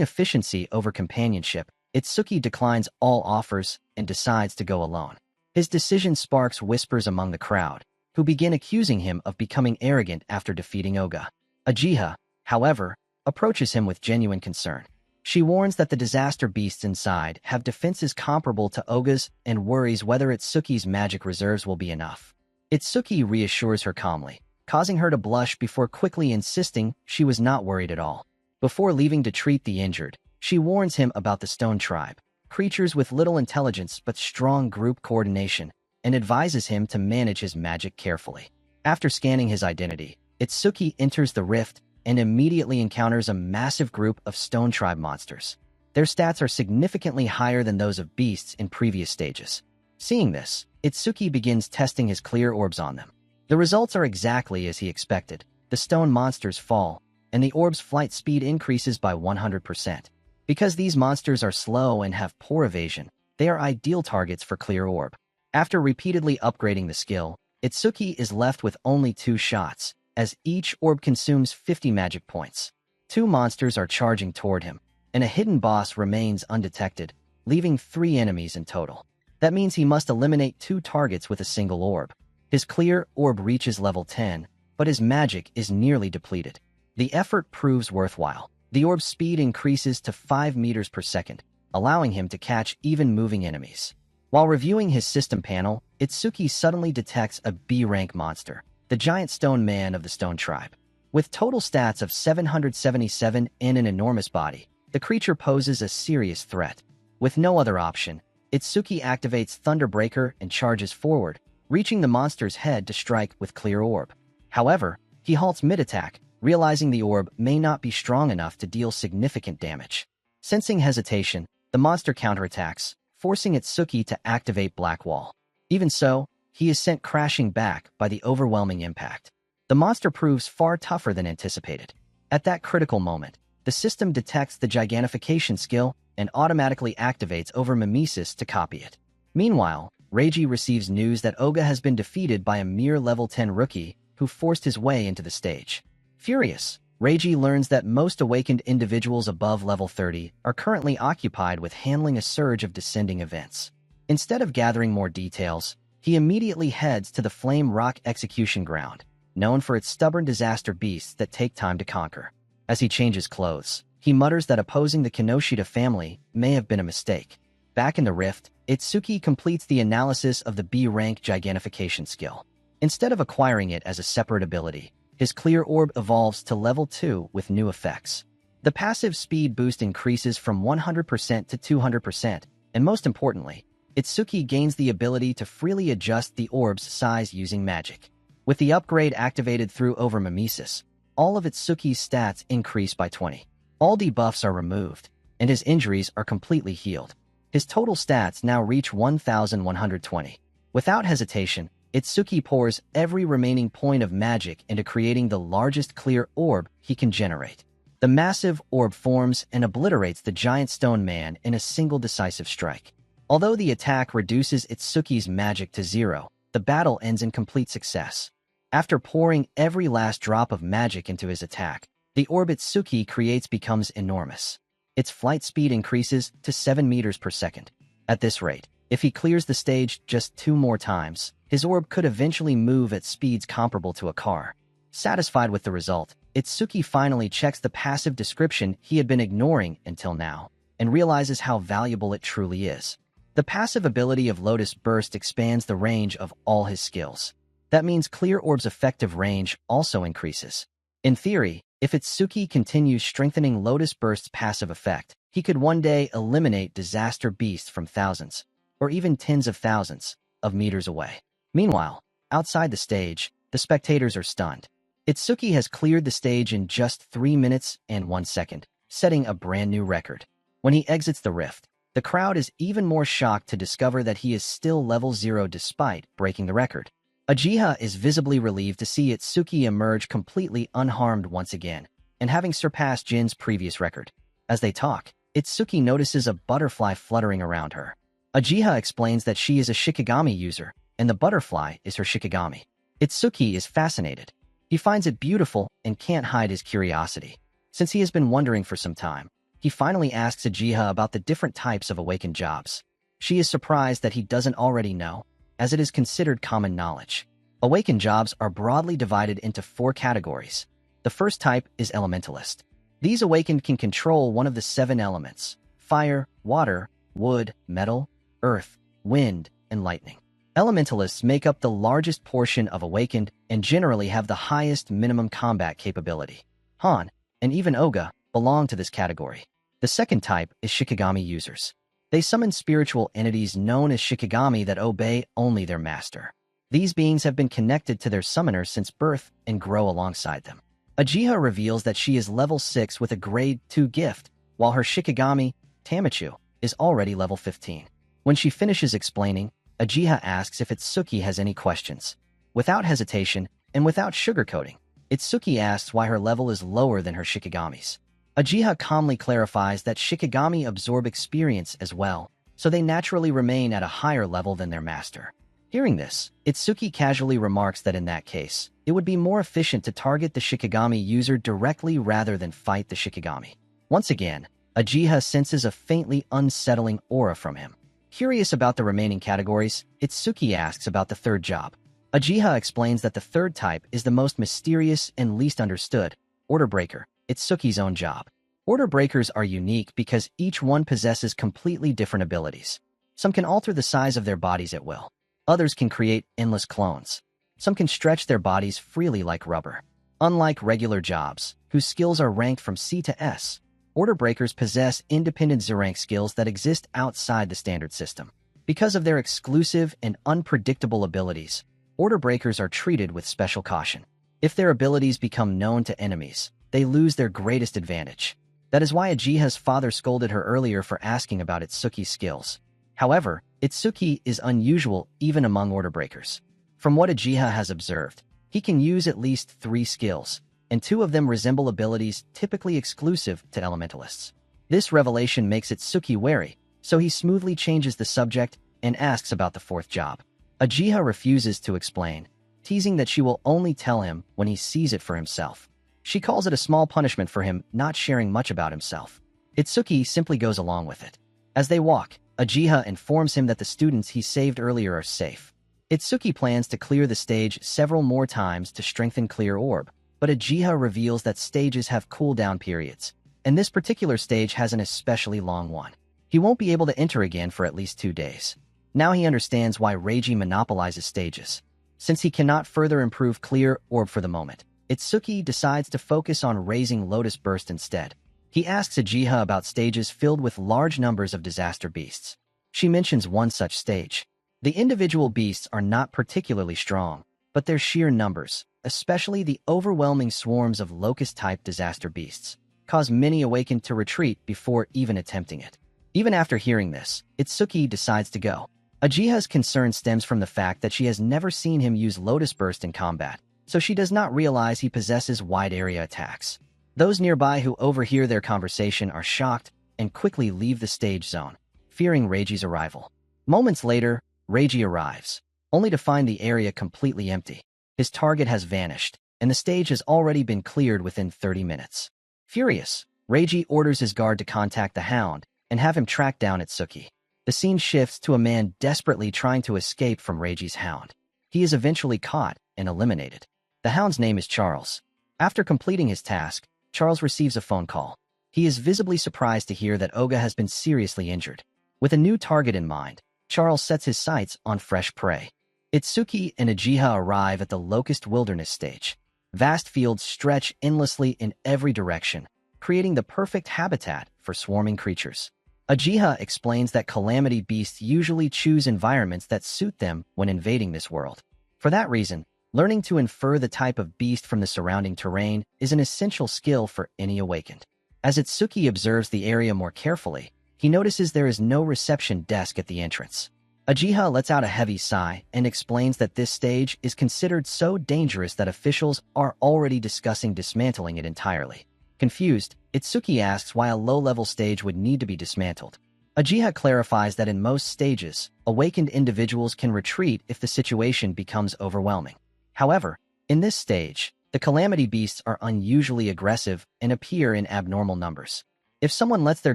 efficiency over companionship, Itsuki declines all offers and decides to go alone. His decision sparks whispers among the crowd, who begin accusing him of becoming arrogant after defeating Oga. Uchiha, however, approaches him with genuine concern. She warns that the disaster beasts inside have defenses comparable to Oga's and worries whether Itsuki's magic reserves will be enough. Itsuki reassures her calmly, causing her to blush before quickly insisting she was not worried at all. Before leaving to treat the injured, she warns him about the Stone Tribe, creatures with little intelligence but strong group coordination, and advises him to manage his magic carefully. After scanning his identity, Itsuki enters the rift and immediately encounters a massive group of Stone Tribe monsters. Their stats are significantly higher than those of beasts in previous stages. Seeing this, Itsuki begins testing his clear orbs on them. The results are exactly as he expected. The stone monsters fall, and the orb's flight speed increases by 100%. Because these monsters are slow and have poor evasion, they are ideal targets for clear orb. After repeatedly upgrading the skill, Itsuki is left with only 2 shots, as each orb consumes 50 magic points. 2 monsters are charging toward him, and a hidden boss remains undetected, leaving 3 enemies in total. That means he must eliminate 2 targets with a single orb. His clear orb reaches level 10, but his magic is nearly depleted. The effort proves worthwhile. The orb's speed increases to 5 meters per second, allowing him to catch even moving enemies. While reviewing his system panel, Itsuki suddenly detects a B-rank monster, the giant stone man of the Stone Tribe. With total stats of 777 and an enormous body, the creature poses a serious threat. With no other option, Itsuki activates Thunderbreaker and charges forward, reaching the monster's head to strike with clear orb. However, he halts mid-attack, realizing the orb may not be strong enough to deal significant damage. Sensing hesitation, the monster counterattacks, forcing Itsuki to activate Black Wall. Even so, he is sent crashing back by the overwhelming impact. The monster proves far tougher than anticipated. At that critical moment, the system detects the gigantification skill and automatically activates over mimesis to copy it. Meanwhile, Reiji receives news that Oga has been defeated by a mere level 10 rookie who forced his way into the stage. Furious, Reiji learns that most awakened individuals above level 30 are currently occupied with handling a surge of descending events. Instead of gathering more details, he immediately heads to the Flame Rock execution ground, known for its stubborn disaster beasts that take time to conquer. As he changes clothes, he mutters that opposing the Kinoshita family may have been a mistake. Back in the rift, Itsuki completes the analysis of the B-rank gigantification skill. Instead of acquiring it as a separate ability, his clear orb evolves to level 2 with new effects. The passive speed boost increases from 100% to 200%, and most importantly, Itsuki gains the ability to freely adjust the orb's size using magic. With the upgrade activated through over mimesis, all of Itsuki's stats increase by 20. All debuffs are removed, and his injuries are completely healed. His total stats now reach 1,120. Without hesitation, Itsuki pours every remaining point of magic into creating the largest clear orb he can generate. The massive orb forms and obliterates the giant stone man in a single decisive strike. Although the attack reduces Itsuki's magic to 0, the battle ends in complete success. After pouring every last drop of magic into his attack, the orb Itsuki creates becomes enormous. Its flight speed increases to 7 meters per second. At this rate, if he clears the stage just 2 more times, his orb could eventually move at speeds comparable to a car. Satisfied with the result, Itsuki finally checks the passive description he had been ignoring until now, and realizes how valuable it truly is. The passive ability of Lotus Burst expands the range of all his skills. That means Clear Orb's effective range also increases. In theory, if Itsuki continues strengthening Lotus Burst's passive effect, he could one day eliminate disaster beasts from thousands, or even tens of thousands, of meters away. Meanwhile, outside the stage, the spectators are stunned. Itsuki has cleared the stage in just 3 minutes and 1 second, setting a brand new record. When he exits the rift, the crowd is even more shocked to discover that he is still level 0 despite breaking the record. Uchiha is visibly relieved to see Itsuki emerge completely unharmed once again, and having surpassed Jin's previous record. As they talk, Itsuki notices a butterfly fluttering around her. Uchiha explains that she is a Shikigami user, and the butterfly is her Shikigami. Itsuki is fascinated. He finds it beautiful and can't hide his curiosity. Since he has been wondering for some time, he finally asks Uchiha about the different types of awakened jobs. She is surprised that he doesn't already know, as it is considered common knowledge. Awakened jobs are broadly divided into 4 categories. The first type is elementalist. These awakened can control one of the 7 elements: fire, water, wood, metal, earth, wind, and lightning. Elementalists make up the largest portion of awakened and generally have the highest minimum combat capability. Han, and even Oga, belong to this category. The second type is Shikigami users. They summon spiritual entities known as Shikigami that obey only their master. These beings have been connected to their summoners since birth and grow alongside them. Uchiha reveals that she is level 6 with a grade 2 gift, while her Shikigami, Tamachu, is already level 15. When she finishes explaining, Uchiha asks if Itsuki has any questions. Without hesitation and without sugarcoating, Itsuki asks why her level is lower than her Shikigami's. Uchiha calmly clarifies that Shikigami absorb experience as well, so they naturally remain at a higher level than their master. Hearing this, Itsuki casually remarks that in that case, it would be more efficient to target the Shikigami user directly rather than fight the Shikigami. Once again, Uchiha senses a faintly unsettling aura from him. Curious about the remaining categories, Itsuki asks about the third job. Uchiha explains that the third type is the most mysterious and least understood: Order Breaker, Itsuki's own job. Order Breakers are unique because each one possesses completely different abilities. Some can alter the size of their bodies at will. Others can create endless clones. Some can stretch their bodies freely like rubber. Unlike regular jobs, whose skills are ranked from C to S, Order Breakers possess independent Z-rank skills that exist outside the standard system. Because of their exclusive and unpredictable abilities, Order Breakers are treated with special caution. If their abilities become known to enemies, they lose their greatest advantage. That is why Uchiha's father scolded her earlier for asking about Itsuki's skills. However, Itsuki is unusual even among Order Breakers. From what Uchiha has observed, he can use at least 3 skills, and 2 of them resemble abilities typically exclusive to elementalists. This revelation makes Itsuki wary, so he smoothly changes the subject and asks about the 4th job. Uchiha refuses to explain, teasing that she will only tell him when he sees it for himself. She calls it a small punishment for him not sharing much about himself. Itsuki simply goes along with it. As they walk, Uchiha informs him that the students he saved earlier are safe. Itsuki plans to clear the stage several more times to strengthen Clear Orb, but Uchiha reveals that stages have cooldown periods, and this particular stage has an especially long one. He won't be able to enter again for at least 2 days. Now he understands why Reiji monopolizes stages. Since he cannot further improve Clear Orb for the moment, Itsuki decides to focus on raising Lotus Burst instead. He asks Uchiha about stages filled with large numbers of disaster beasts. She mentions one such stage. The individual beasts are not particularly strong, but their sheer numbers, especially the overwhelming swarms of locust-type disaster beasts, cause many awakened to retreat before even attempting it. Even after hearing this, Itsuki decides to go. Uchiha's concern stems from the fact that she has never seen him use Lotus Burst in combat, so she does not realize he possesses wide-area attacks. Those nearby who overhear their conversation are shocked and quickly leave the stage zone, fearing Reiji's arrival. Moments later, Reiji arrives, only to find the area completely empty. His target has vanished, and the stage has already been cleared within 30 minutes. Furious, Reiji orders his guard to contact the Hound and have him track down Itsuki. The scene shifts to a man desperately trying to escape from Reiji's Hound. He is eventually caught and eliminated. The Hound's name is Charles. After completing his task, Charles receives a phone call. He is visibly surprised to hear that Oga has been seriously injured. With a new target in mind, Charles sets his sights on fresh prey. Itsuki and Uchiha arrive at the Locust Wilderness stage. Vast fields stretch endlessly in every direction, creating the perfect habitat for swarming creatures. Uchiha explains that calamity beasts usually choose environments that suit them when invading this world. For that reason, learning to infer the type of beast from the surrounding terrain is an essential skill for any awakened. As Itsuki observes the area more carefully, he notices there is no reception desk at the entrance. Uchiha lets out a heavy sigh and explains that this stage is considered so dangerous that officials are already discussing dismantling it entirely. Confused, Itsuki asks why a low-level stage would need to be dismantled. Uchiha clarifies that in most stages, awakened individuals can retreat if the situation becomes overwhelming. However, in this stage, the calamity beasts are unusually aggressive and appear in abnormal numbers. If someone lets their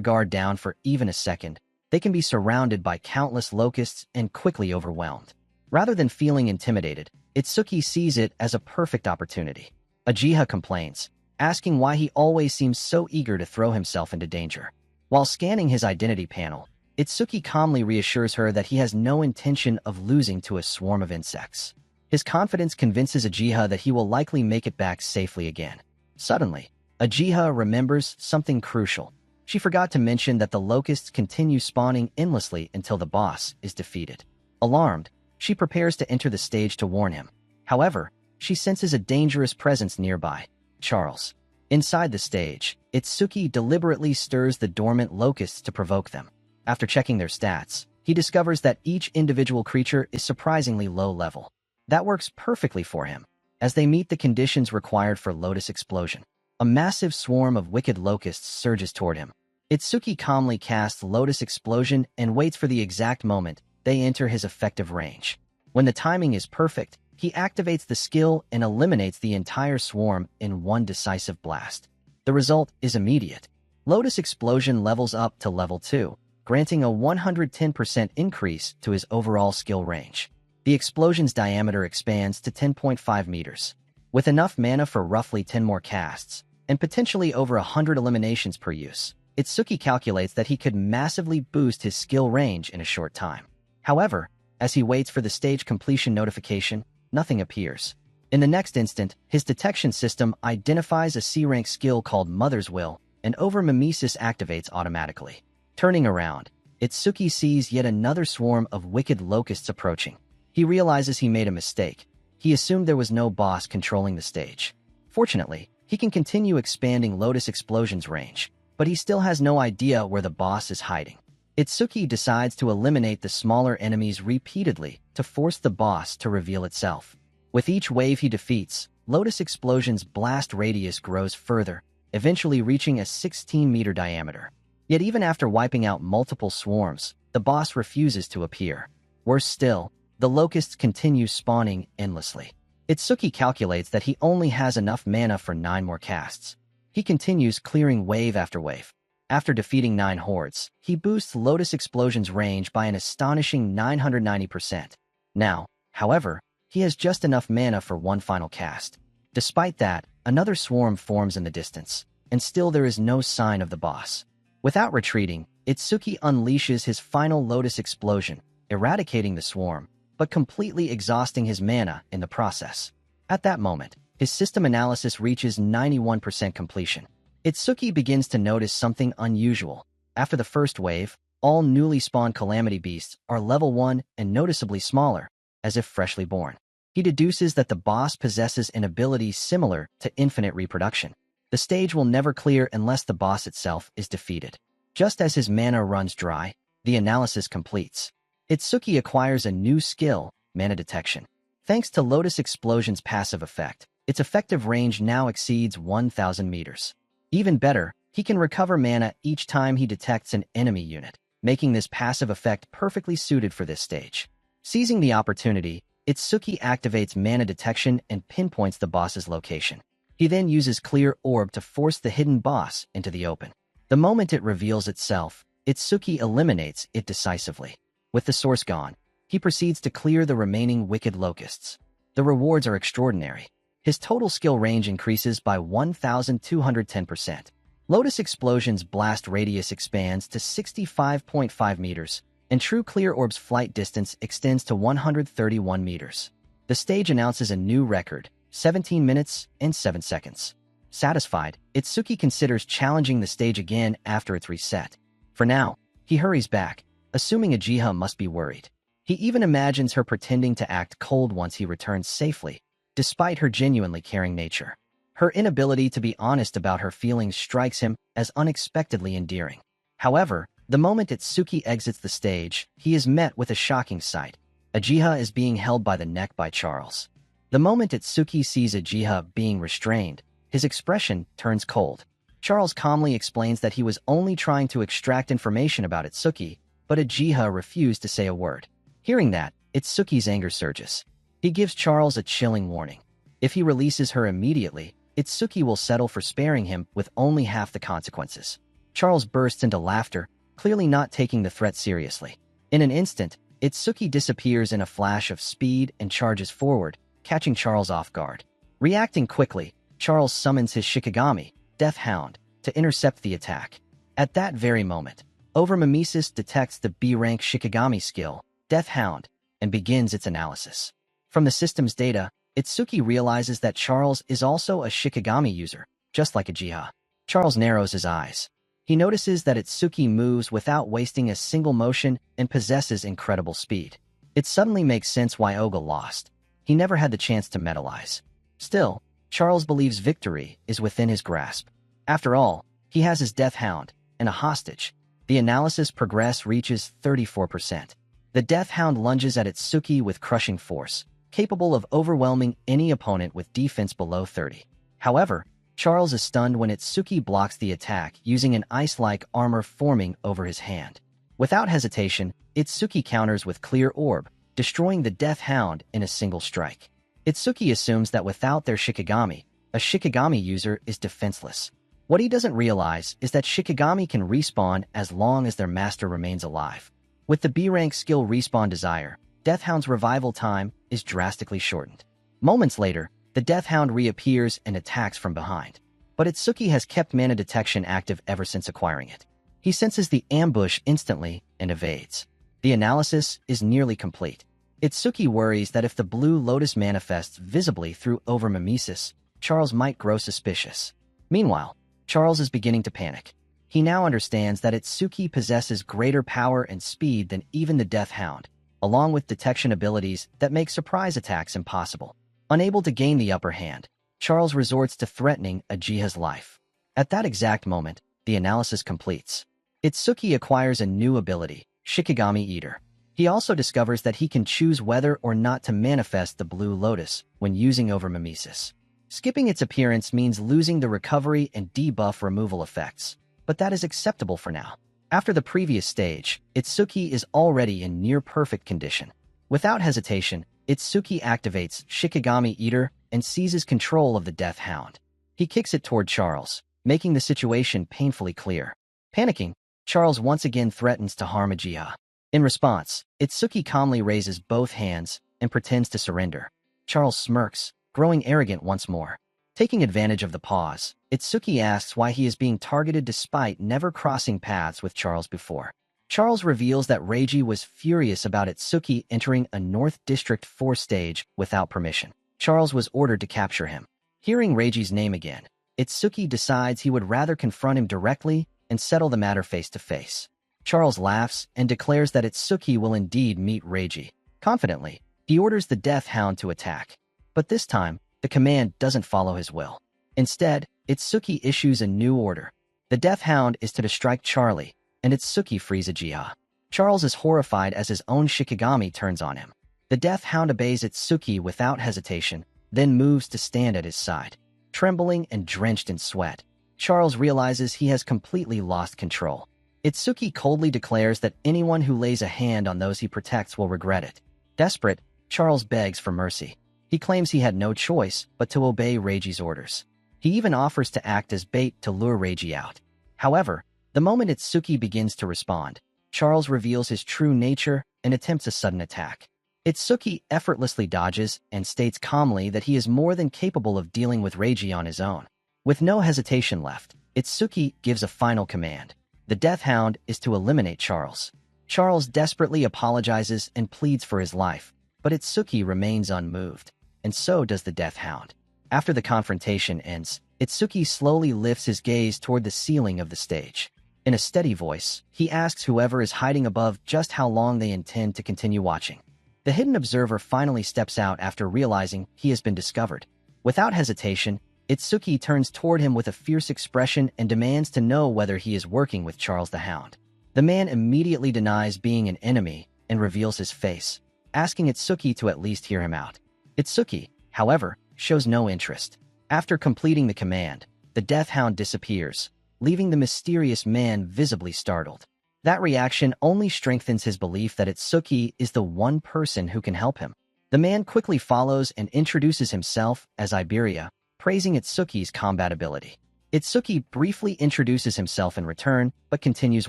guard down for even a second, they can be surrounded by countless locusts and quickly overwhelmed. Rather than feeling intimidated, Itsuki sees it as a perfect opportunity. Uchiha complains, asking why he always seems so eager to throw himself into danger. While scanning his identity panel, Itsuki calmly reassures her that he has no intention of losing to a swarm of insects. His confidence convinces Uchiha that he will likely make it back safely again. Suddenly, Uchiha remembers something crucial. She forgot to mention that the locusts continue spawning endlessly until the boss is defeated. Alarmed, she prepares to enter the stage to warn him. However, she senses a dangerous presence nearby, Charles. Inside the stage, Itsuki deliberately stirs the dormant locusts to provoke them. After checking their stats, he discovers that each individual creature is surprisingly low level. That works perfectly for him, as they meet the conditions required for Lotus Explosion. A massive swarm of wicked locusts surges toward him. Itsuki calmly casts Lotus Explosion and waits for the exact moment they enter his effective range. When the timing is perfect, he activates the skill and eliminates the entire swarm in one decisive blast. The result is immediate. Lotus Explosion levels up to level 2, granting a 110% increase to his overall skill range. The explosion's diameter expands to 10.5 meters. With enough mana for roughly 10 more casts, and potentially over 100 eliminations per use, Itsuki calculates that he could massively boost his skill range in a short time. However, as he waits for the stage completion notification, nothing appears. In the next instant, his detection system identifies a C-rank skill called Mother's Will, and over-mimesis activates automatically. Turning around, Itsuki sees yet another swarm of wicked locusts approaching. He realizes he made a mistake. He assumed there was no boss controlling the stage. Fortunately, he can continue expanding Lotus Explosion's range, but he still has no idea where the boss is hiding. Itsuki decides to eliminate the smaller enemies repeatedly to force the boss to reveal itself. With each wave he defeats, Lotus Explosion's blast radius grows further, eventually reaching a 16-meter diameter. Yet even after wiping out multiple swarms, the boss refuses to appear. Worse still, the locusts continue spawning endlessly. Itsuki calculates that he only has enough mana for 9 more casts. He continues clearing wave after wave. After defeating 9 hordes, he boosts Lotus Explosion's range by an astonishing 990%. Now, however, he has just enough mana for one final cast. Despite that, another swarm forms in the distance, and still there is no sign of the boss. Without retreating, Itsuki unleashes his final Lotus Explosion, eradicating the swarm, but completely exhausting his mana in the process. At that moment, his system analysis reaches 91% completion. Itsuki begins to notice something unusual. After the first wave, all newly spawned calamity beasts are level 1 and noticeably smaller, as if freshly born. He deduces that the boss possesses an ability similar to infinite reproduction. The stage will never clear unless the boss itself is defeated. Just as his mana runs dry, the analysis completes. Itsuki acquires a new skill, Mana Detection. Thanks to Lotus Explosion's passive effect, its effective range now exceeds 1,000 meters. Even better, he can recover mana each time he detects an enemy unit, making this passive effect perfectly suited for this stage. Seizing the opportunity, Itsuki activates Mana Detection and pinpoints the boss's location. He then uses Clear Orb to force the hidden boss into the open. The moment it reveals itself, Itsuki eliminates it decisively. With the source gone, he proceeds to clear the remaining wicked locusts. The rewards are extraordinary. His total skill range increases by 1,210%. Lotus Explosion's blast radius expands to 65.5 meters, and True Clear Orb's flight distance extends to 131 meters. The stage announces a new record, 17 minutes and 7 seconds. Satisfied, Itsuki considers challenging the stage again after its reset. For now, he hurries back, assuming Uchiha must be worried. He even imagines her pretending to act cold once he returns safely, despite her genuinely caring nature. Her inability to be honest about her feelings strikes him as unexpectedly endearing. However, the moment Itsuki exits the stage, he is met with a shocking sight. Uchiha is being held by the neck by Charles. The moment Itsuki sees Uchiha being restrained, his expression turns cold. Charles calmly explains that he was only trying to extract information about Itsuki, but Uchiha refused to say a word. Hearing that, Itsuki's anger surges. He gives Charles a chilling warning. If he releases her immediately, Itsuki will settle for sparing him with only half the consequences. Charles bursts into laughter, clearly not taking the threat seriously. In an instant, Itsuki disappears in a flash of speed and charges forward, catching Charles off guard. Reacting quickly, Charles summons his Shikigami, Death Hound, to intercept the attack. At that very moment, Overmimesis detects the B-rank Shikigami skill, Death Hound, and begins its analysis. From the system's data, Itsuki realizes that Charles is also a Shikigami user, just like Uchiha. Charles narrows his eyes. He notices that Itsuki moves without wasting a single motion and possesses incredible speed. It suddenly makes sense why Oga lost. He never had the chance to metalize. Still, Charles believes victory is within his grasp. After all, he has his Death Hound and a hostage. The analysis progress reaches 34%. The Death Hound lunges at Itsuki with crushing force, capable of overwhelming any opponent with defense below 30. However, Charles is stunned when Itsuki blocks the attack using an ice-like armor forming over his hand. Without hesitation, Itsuki counters with Clear Orb, destroying the Death Hound in a single strike. Itsuki assumes that without their Shikigami, a Shikigami user is defenseless. What he doesn't realize is that Shikigami can respawn as long as their master remains alive. With the B-rank skill Respawn Desire, Death Hound's revival time is drastically shortened. Moments later, the Death Hound reappears and attacks from behind. But Itsuki has kept mana detection active ever since acquiring it. He senses the ambush instantly and evades. The analysis is nearly complete. Itsuki worries that if the Blue Lotus manifests visibly through Overmimesis, Charles might grow suspicious. Meanwhile, Charles is beginning to panic. He now understands that Itsuki possesses greater power and speed than even the Death Hound, along with detection abilities that make surprise attacks impossible. Unable to gain the upper hand, Charles resorts to threatening Uchiha's life. At that exact moment, the analysis completes. Itsuki acquires a new ability, Shikigami Eater. He also discovers that he can choose whether or not to manifest the Blue Lotus when using Overmimesis. Skipping its appearance means losing the recovery and debuff removal effects, but that is acceptable for now. After the previous stage, Itsuki is already in near-perfect condition. Without hesitation, Itsuki activates Shikigami Eater and seizes control of the Death Hound. He kicks it toward Charles, making the situation painfully clear. Panicking, Charles once again threatens to harm Uchiha. In response, Itsuki calmly raises both hands and pretends to surrender. Charles smirks, growing arrogant once more. Taking advantage of the pause, Itsuki asks why he is being targeted despite never crossing paths with Charles before. Charles reveals that Reiji was furious about Itsuki entering a North District 4 stage without permission. Charles was ordered to capture him. Hearing Reiji's name again, Itsuki decides he would rather confront him directly and settle the matter face to face. Charles laughs and declares that Itsuki will indeed meet Reiji. Confidently, he orders the Death Hound to attack. But this time, the command doesn't follow his will. Instead, Itsuki issues a new order. The Death Hound is to strike Charlie, and Itsuki frees Uchiha. Charles is horrified as his own Shikigami turns on him. The Death Hound obeys Itsuki without hesitation, then moves to stand at his side. Trembling and drenched in sweat, Charles realizes he has completely lost control. Itsuki coldly declares that anyone who lays a hand on those he protects will regret it. Desperate, Charles begs for mercy. He claims he had no choice but to obey Reiji's orders. He even offers to act as bait to lure Reiji out. However, the moment Itsuki begins to respond, Charles reveals his true nature and attempts a sudden attack. Itsuki effortlessly dodges and states calmly that he is more than capable of dealing with Reiji on his own. With no hesitation left, Itsuki gives a final command. The Death Hound is to eliminate Charles. Charles desperately apologizes and pleads for his life, but Itsuki remains unmoved, and so does the Death Hound. After the confrontation ends, Itsuki slowly lifts his gaze toward the ceiling of the stage. In a steady voice, he asks whoever is hiding above just how long they intend to continue watching. The hidden observer finally steps out after realizing he has been discovered. Without hesitation, Itsuki turns toward him with a fierce expression and demands to know whether he is working with Charles the Hound. The man immediately denies being an enemy and reveals his face, asking Itsuki to at least hear him out. Itsuki, however, shows no interest. After completing the command, the Death Hound disappears, leaving the mysterious man visibly startled. That reaction only strengthens his belief that Itsuki is the one person who can help him. The man quickly follows and introduces himself as Iberia, praising Itsuki's combat ability. Itsuki briefly introduces himself in return, but continues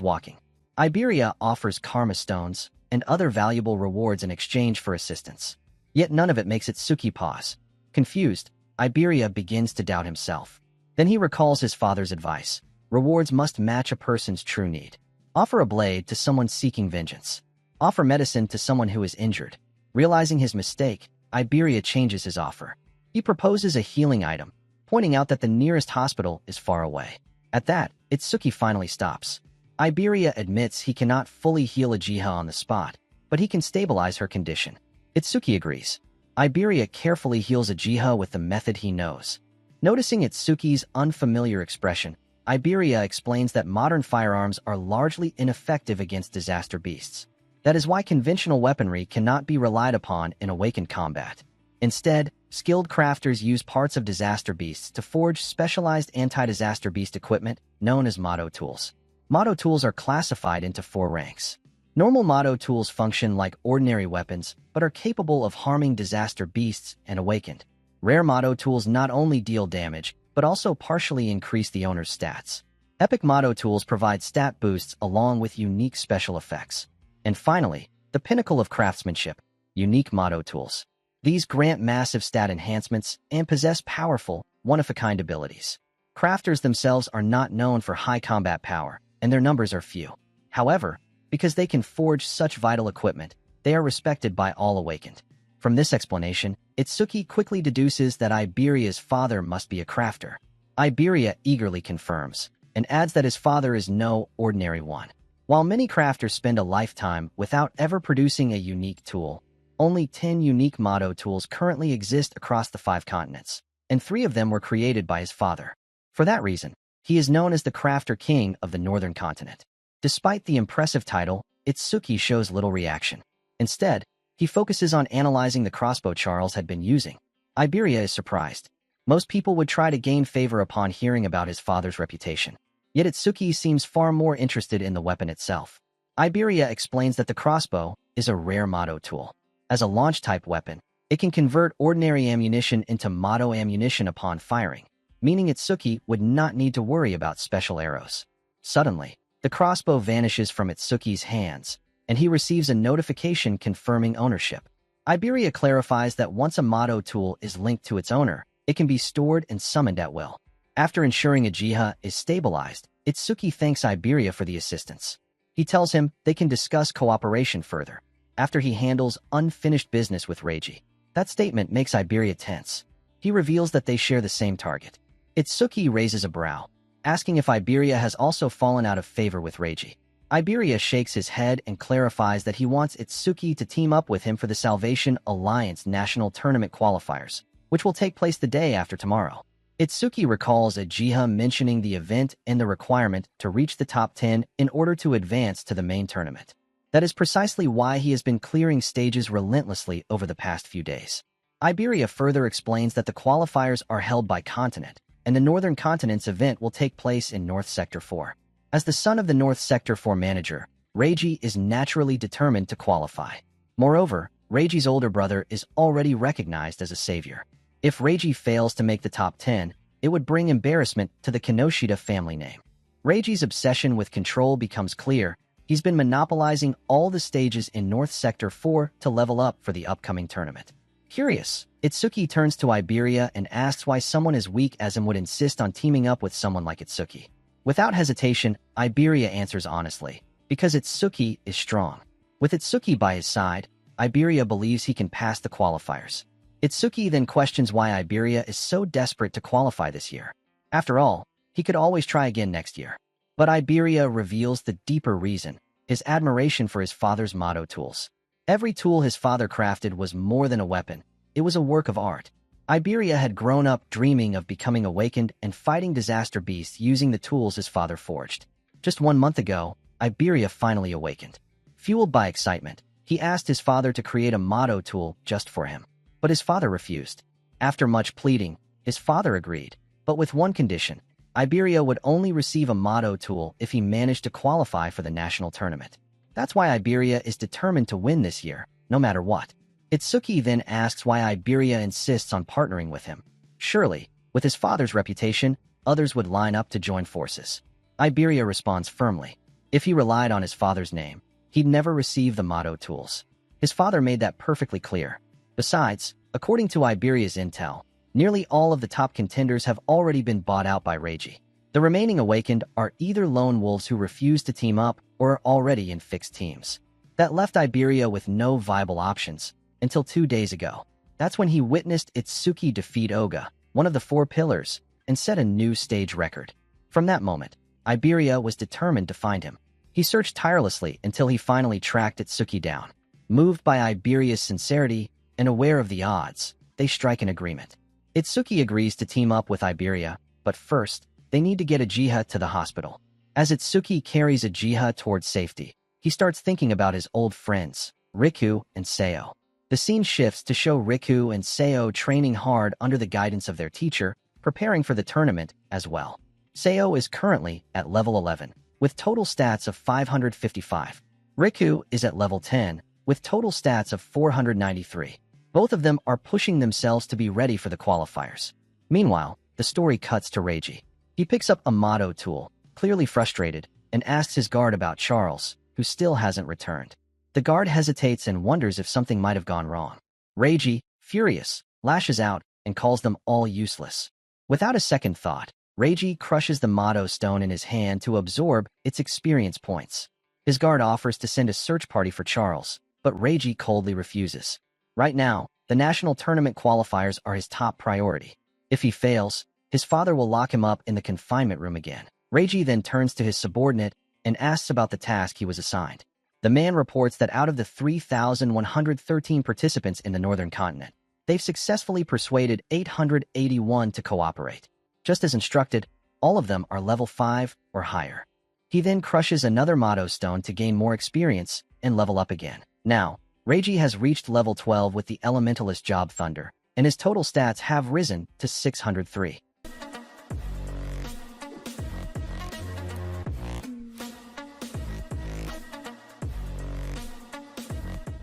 walking. Iberia offers karma stones and other valuable rewards in exchange for assistance. Yet none of it makes Itsuki pause. Confused, Iberia begins to doubt himself. Then he recalls his father's advice. Rewards must match a person's true need. Offer a blade to someone seeking vengeance. Offer medicine to someone who is injured. Realizing his mistake, Iberia changes his offer. He proposes a healing item, pointing out that the nearest hospital is far away. At that, Itsuki finally stops. Iberia admits he cannot fully heal Uchiha on the spot, but he can stabilize her condition. Itsuki agrees. Iberia carefully heals Uchiha with the method he knows. Noticing Itsuki's unfamiliar expression, Iberia explains that modern firearms are largely ineffective against disaster beasts. That is why conventional weaponry cannot be relied upon in awakened combat. Instead, skilled crafters use parts of disaster beasts to forge specialized anti-disaster beast equipment known as Mado tools. Mado tools are classified into 4 ranks. Normal Mado tools function like ordinary weapons, but are capable of harming disaster beasts and awakened. Rare Mado tools not only deal damage, but also partially increase the owner's stats. Epic Mado tools provide stat boosts along with unique special effects. And finally, the pinnacle of craftsmanship, unique Mado tools. These grant massive stat enhancements and possess powerful, one-of-a-kind abilities. Crafters themselves are not known for high combat power, and their numbers are few. However, because they can forge such vital equipment, they are respected by all awakened. From this explanation, Itsuki quickly deduces that Iberia's father must be a crafter. Iberia eagerly confirms, and adds that his father is no ordinary one. While many crafters spend a lifetime without ever producing a unique tool, only 10 unique Mado tools currently exist across the 5 continents, and 3 of them were created by his father. For that reason, he is known as the Crafter King of the Northern Continent. Despite the impressive title, Itsuki shows little reaction. Instead, he focuses on analyzing the crossbow Charles had been using. Iberia is surprised. Most people would try to gain favor upon hearing about his father's reputation. Yet Itsuki seems far more interested in the weapon itself. Iberia explains that the crossbow is a rare Mado tool. As a launch-type weapon, it can convert ordinary ammunition into Mado ammunition upon firing, meaning Itsuki would not need to worry about special arrows. Suddenly, the crossbow vanishes from Itsuki's hands, and he receives a notification confirming ownership. Iberia clarifies that once a Mado tool is linked to its owner, it can be stored and summoned at will. After ensuring Uchiha is stabilized, Itsuki thanks Iberia for the assistance. He tells him they can discuss cooperation further, after he handles unfinished business with Reiji. That statement makes Iberia tense. He reveals that they share the same target. Itsuki raises a brow, asking if Iberia has also fallen out of favor with Reiji. Iberia shakes his head and clarifies that he wants Itsuki to team up with him for the Salvation Alliance National Tournament qualifiers, which will take place the day after tomorrow. Itsuki recalls Uchiha mentioning the event and the requirement to reach the top 10 in order to advance to the main tournament. That is precisely why he has been clearing stages relentlessly over the past few days. Iberia further explains that the qualifiers are held by continent, and the Northern Continent's event will take place in North Sector 4. As the son of the North Sector 4 manager, Reiji is naturally determined to qualify. Moreover, Reiji's older brother is already recognized as a savior. If Reiji fails to make the top 10, it would bring embarrassment to the Kinoshita family name. Reiji's obsession with control becomes clear. He's been monopolizing all the stages in North Sector 4 to level up for the upcoming tournament. Curious, Itsuki turns to Iberia and asks why someone as weak as him would insist on teaming up with someone like Itsuki. Without hesitation, Iberia answers honestly, because Itsuki is strong. With Itsuki by his side, Iberia believes he can pass the qualifiers. Itsuki then questions why Iberia is so desperate to qualify this year. After all, he could always try again next year. But Iberia reveals the deeper reason, his admiration for his father's Mado tools. Every tool his father crafted was more than a weapon, it was a work of art. Iberia had grown up dreaming of becoming awakened and fighting disaster beasts using the tools his father forged. Just 1 month ago, Iberia finally awakened. Fueled by excitement, he asked his father to create a Mado tool just for him. But his father refused. After much pleading, his father agreed, but with one condition. Iberia would only receive a motto tool if he managed to qualify for the national tournament. That's why Iberia is determined to win this year, no matter what. Itsuki then asks why Iberia insists on partnering with him. Surely, with his father's reputation, others would line up to join forces. Iberia responds firmly. If he relied on his father's name, he'd never receive the motto tools. His father made that perfectly clear. Besides, according to Iberia's intel, nearly all of the top contenders have already been bought out by Reiji. The remaining awakened are either lone wolves who refuse to team up or are already in fixed teams. That left Iberia with no viable options until 2 days ago. That's when he witnessed Itsuki defeat Oga, one of the 4 pillars, and set a new stage record. From that moment, Iberia was determined to find him. He searched tirelessly until he finally tracked Itsuki down. Moved by Iberia's sincerity and aware of the odds, they strike an agreement. Itsuki agrees to team up with Iberia, but first, they need to get Uchiha to the hospital. As Itsuki carries Uchiha towards safety, he starts thinking about his old friends, Riku and Seo. The scene shifts to show Riku and Seo training hard under the guidance of their teacher, preparing for the tournament as well. Seo is currently at level 11, with total stats of 555. Riku is at level 10, with total stats of 493. Both of them are pushing themselves to be ready for the qualifiers. Meanwhile, the story cuts to Reiji. He picks up a motto tool, clearly frustrated, and asks his guard about Charles, who still hasn't returned. The guard hesitates and wonders if something might have gone wrong. Reiji, furious, lashes out and calls them all useless. Without a second thought, Reiji crushes the motto stone in his hand to absorb its experience points. His guard offers to send a search party for Charles, but Reiji coldly refuses. Right now, the national tournament qualifiers are his top priority. If he fails, his father will lock him up in the confinement room again. Reiji then turns to his subordinate and asks about the task he was assigned. The man reports that out of the 3,113 participants in the northern continent, they've successfully persuaded 881 to cooperate. Just as instructed, all of them are level 5 or higher. He then crushes another motto stone to gain more experience and level up again. Now, Reiji has reached level 12 with the elementalist job Thunder, and his total stats have risen to 603.